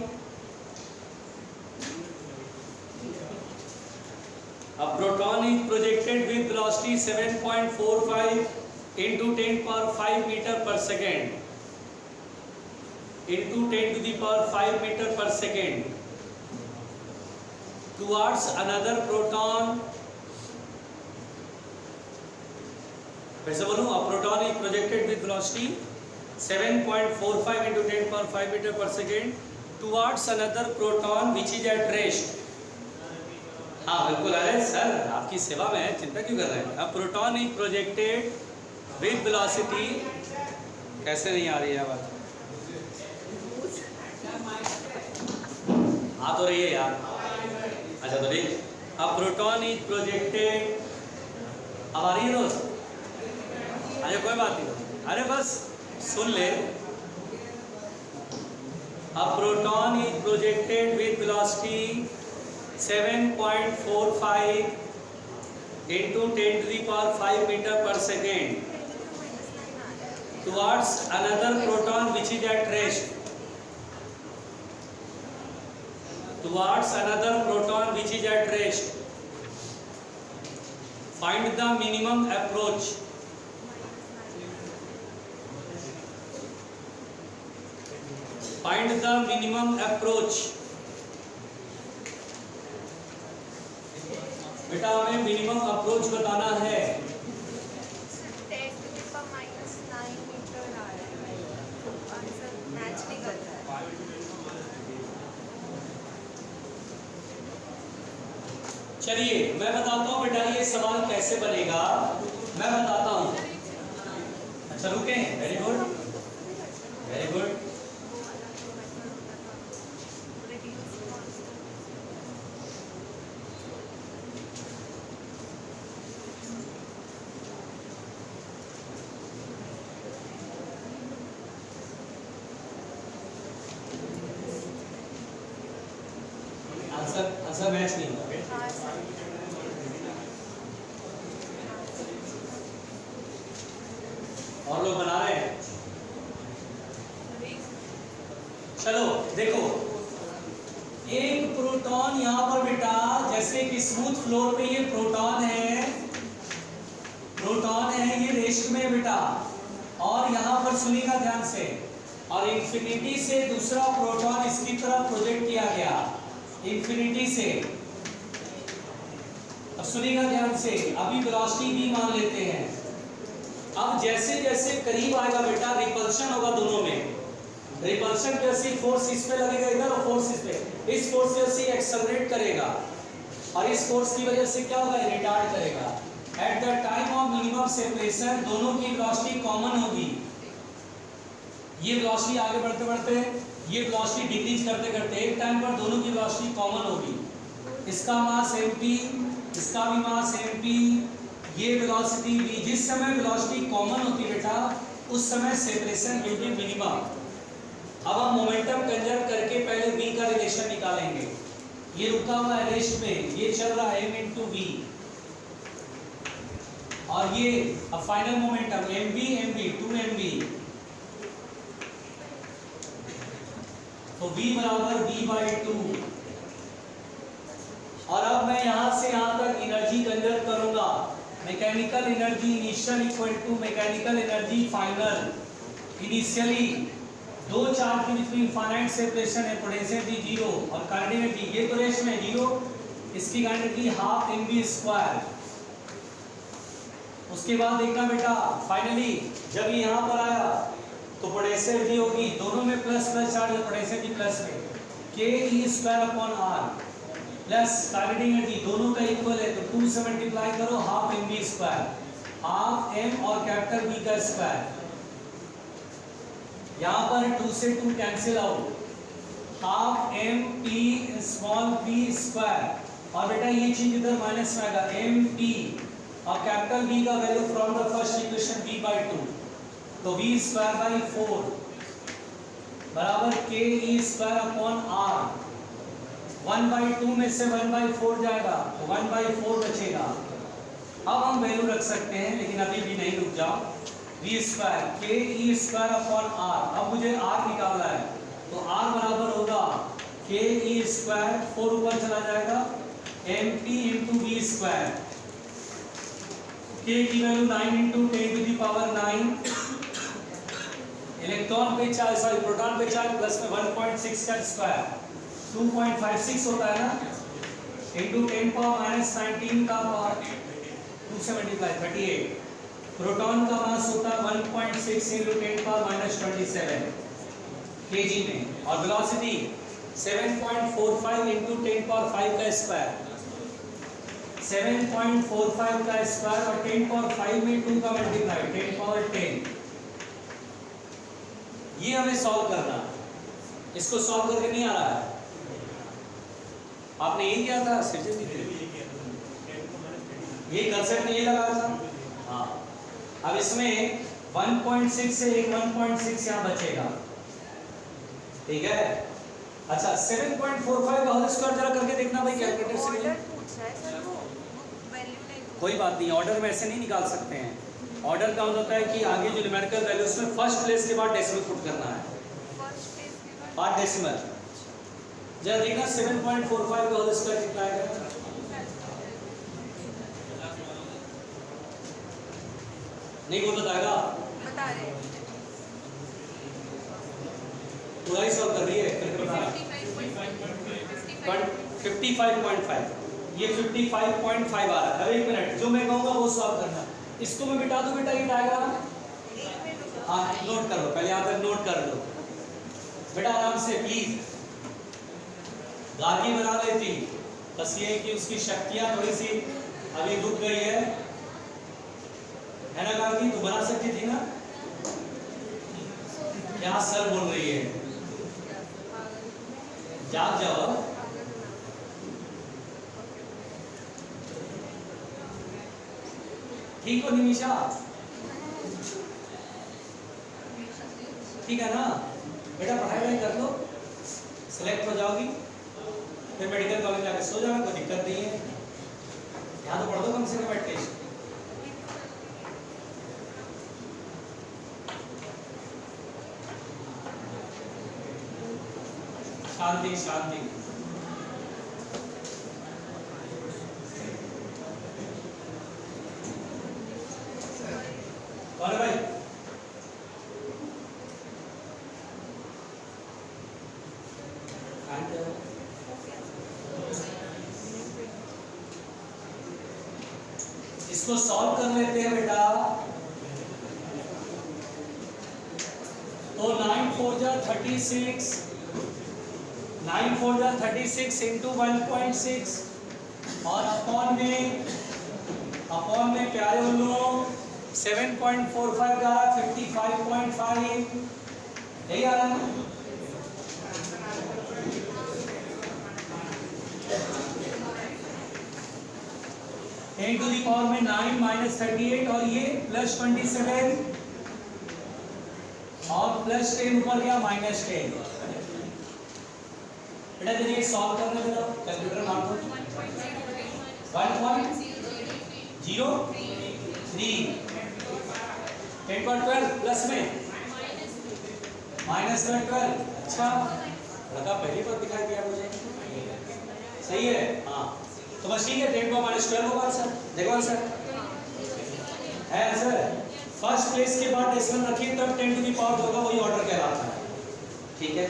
A proton is projected with velocity 7.45 into 10 power 5 meter per second into 10 to the power 5 meter per second towards another proton. फिर से बोलूं, a proton is projected with velocity 7.45 into 10 power 5 meter per second towards another proton which is at rest. हाँ बिल्कुल। अरे sir आपकी सेवा में है, चिंता क्यों कर रहे हैं? अब proton is projected with velocity, कैसे नहीं आ रही है बात? आ तो रही है यार। अच्छा तो ठीक। अब प्रोटॉन इज प्रोजेक्टेड, अब आ रही है दोस्त? अरे कोई बात नहीं, अरे बस सुन ले। अब proton is projected with velocity 7.45 into 10 to the power 5 meter per second towards another proton which is at rest. Towards another proton which is at rest. Find the minimum approach. Find the minimum approach. बेटा हमें minimum approach बताना है। 10 to the power -9 metre आ रहा है, answer match नहीं कर रहा है। चलिए मैं बताता हूँ बेटा ये सवाल कैसे बनेगा, मैं बताता हूँ। अच्छा रुके, very good very good. Answer match नहीं होगा। और लोग बना रहे हैं। चलो देखो, एक प्रोटॉन यहाँ पर बेटा, जैसे कि स्मूथ फ्लोर पे ये प्रोटॉन है ये रेस्ट में बेटा, और यहाँ पर सुनिएगा ध्यान से, और इंफिनिटी से दूसरा प्रोटॉन इसकी तरफ प्रोजेक्ट किया गया, इंफिनिटी से। अब सुनिएगा ध्यान से, अभी वेलोसिटी भी मान लेते हैं। अब जैसे जैसे करीब आएगा बेटा, रिपल्शन होगा दोनों में। रिपल्शन जैसे फोर्स इस पे लगेगा इधर, और फोर्स इस पे, इस फोर्स से जैसे एक्सेलरेट करेगा, और इस फोर्स की वजह से क्या होगा, रिटार्ड करेगा। At the time of minimum separation दोनों की वेलोसिटी कॉमन होगी। ये वेलोसिटी आगे बढ़ते बढ़ते, ये वेलोसिटी डिक्रीज करते करते एक टाइम पर दोनों की वेलोसिटी कॉमन होगी। इसका मास mp, इसका भी मास mp, ये वेलोसिटी v। जिस समय वेलोसिटी कॉमन होती है बेटा उस समय सेपरेशन विल बी मिनिमम। अब हम मोमेंटम कंजर्व करके पहले v का रिलेशन निकालेंगे। ये रुका हुआ है रेस्ट में, ये चल रहा है m into v, और ये अब final momentum mv mv 2mv, तो v बराबर v/2। और अब मैं यहां से यहां तक एनर्जी कंजर्व करूंगा। Mechanical energy initial equal to mechanical energy final. Initially दो चार्ज के बीच में इनफाइनाइट सेपरेशन है, पोटेंशियल एनर्जी जीरो और काइनेटिक एनर्जी, ये तो रेस्ट में जीरो, इसकी काइनेटिक एनर्जी हाफ mv²। उसके बाद देखना बेटा फाइनली जब ये यहाँ पर आया तो पोटेंशियल एनर्जी होगी, दोनों में प्लस प्लस चार्ज है, पोटेंशियल एनर्जी प्लस में ke²/r प्लस काइनेटिक एनर्जी दोनों का इक्वल है, तो 2 से मल्टीप्लाई करो हाफ mv², हाफ m और कैपिटल v का स्क्वायर। यहाँ पर 2 से 2 cancel out, half m p small p square, और बेटा ये चीज इधर माइनस में आएगा m p और कैपिटल v का value from the first equation v/2, तो v²/4 बराबर ke²/r। 1/2 में से 1/4 जाएगा तो 1/4 बचेगा। अब हम वैल्यू रख सकते हैं, लेकिन अभी भी नहीं, रुक जाओ। v² ke²/r, अब मुझे r निकालना है, तो r बराबर होगा ke², 4 ऊपर चला जाएगा, mp into v²। k की वैल्यू 9 into 10⁹, इलेक्ट्रॉन पे चार्ज सॉरी प्रोटॉन पे चार्ज प्लस में 1.6 का स्क्वायर 2.56 होता है ना, इंटू 10⁻⁻19 का पावर 2 से मल्टीप्लाई 38। प्रोटॉन का मास होता है 1.6 इंटू 10⁻⁻27 केजी में, और वेलोसिटी 7.45 इंटू 10⁵ का स्क्वायर, 7.45 का स्क्वायर और 10⁵ में 2 का मल्टीप्लाई 10⁻10। ये हमें सॉल्व करना, इसको सॉल्व करके नहीं आ रहा है, आपने यही किया था सृजन जी, ये कंसेप्ट में ये लगाया था। हाँ, अब इसमें 1.6 से एक 1.6 यहाँ बचेगा, ठीक है। अच्छा 7.45 का होल स्क्वायर जरा करके देखना भाई कैलकुलेटर से। ऑर्डर पूछ रहा है सर, वो वैल्यू नहीं पूछ कोई बात नहीं, ऑर्डर में ऐसे नहीं निकाल सकते हैं। ऑर्डर का मतलब होता है कि आगे जो न्यूमेरिकल वैल्यू उसमें फर्स्ट प्लेस के बाद डेसिमल पुट करना है, फर्स्ट पेज के बाद बाद डेसिमल। जरा देखना 7.45 का होल स्क्वायर कितना आएगा। नहीं वो बताएगा, बता रहे हैं पूरा ही सॉल्व कर रही है, करके बता रहा है। 55.5, ये 55.5 आ रहा है। अब एक मिनट, जो मैं कहूँगा वो सॉल्व करना। इसको मैं मिटा दूँ बेटा, ये आएगा। हाँ नोट कर लो, पहले यहाँ तक नोट कर लो बेटा आराम से प्लीज। गार्गी बना लेती, बस ये है कि उसकी शक्तियाँ थोड़ी सी अभी रुक गई है ना गार्गी, तो बना सकती थी ना। क्या सर बोल रही है, जाग जाओ। ठीक हो निमिषा, ठीक है ना बेटा, पढ़ाई कर लो, सिलेक्ट हो जाओगी, फिर मेडिकल कॉलेज जाकर सो जाना, कोई दिक्कत नहीं है। यहाँ तो पढ़ दो कम से कम एटलीस्ट। शांति शांति। कौन है भाई? इसको सॉल्व कर लेते हैं बेटा, तो 9 4 जा 36, 9 4 जा 36 इंटू 1.6 और अपॉन में प्यारे उल्लू 7.45 का 55.5, यही आ रहा है ना। 10 टू दी पावर में 9 माइनस 38 और ये प्लस 27 और प्लस 10 ऊपर गया माइनस 10। बेटा चलिए सॉल्व करने दो, कैलकुलेटर मार दो। 1.03 10/12 प्लस में माइनस 12। अच्छा लगा पहली बार दिखाई दिया मुझे, सही है। हाँ तो बस ठीक है, 10/-12 होगा आंसर। देखो आंसर है आंसर। फर्स्ट प्लेस के बाद डेसिमल रखिए तब 10 टू दी पावर होगा, वही ऑर्डर कहलाता है। ठीक है।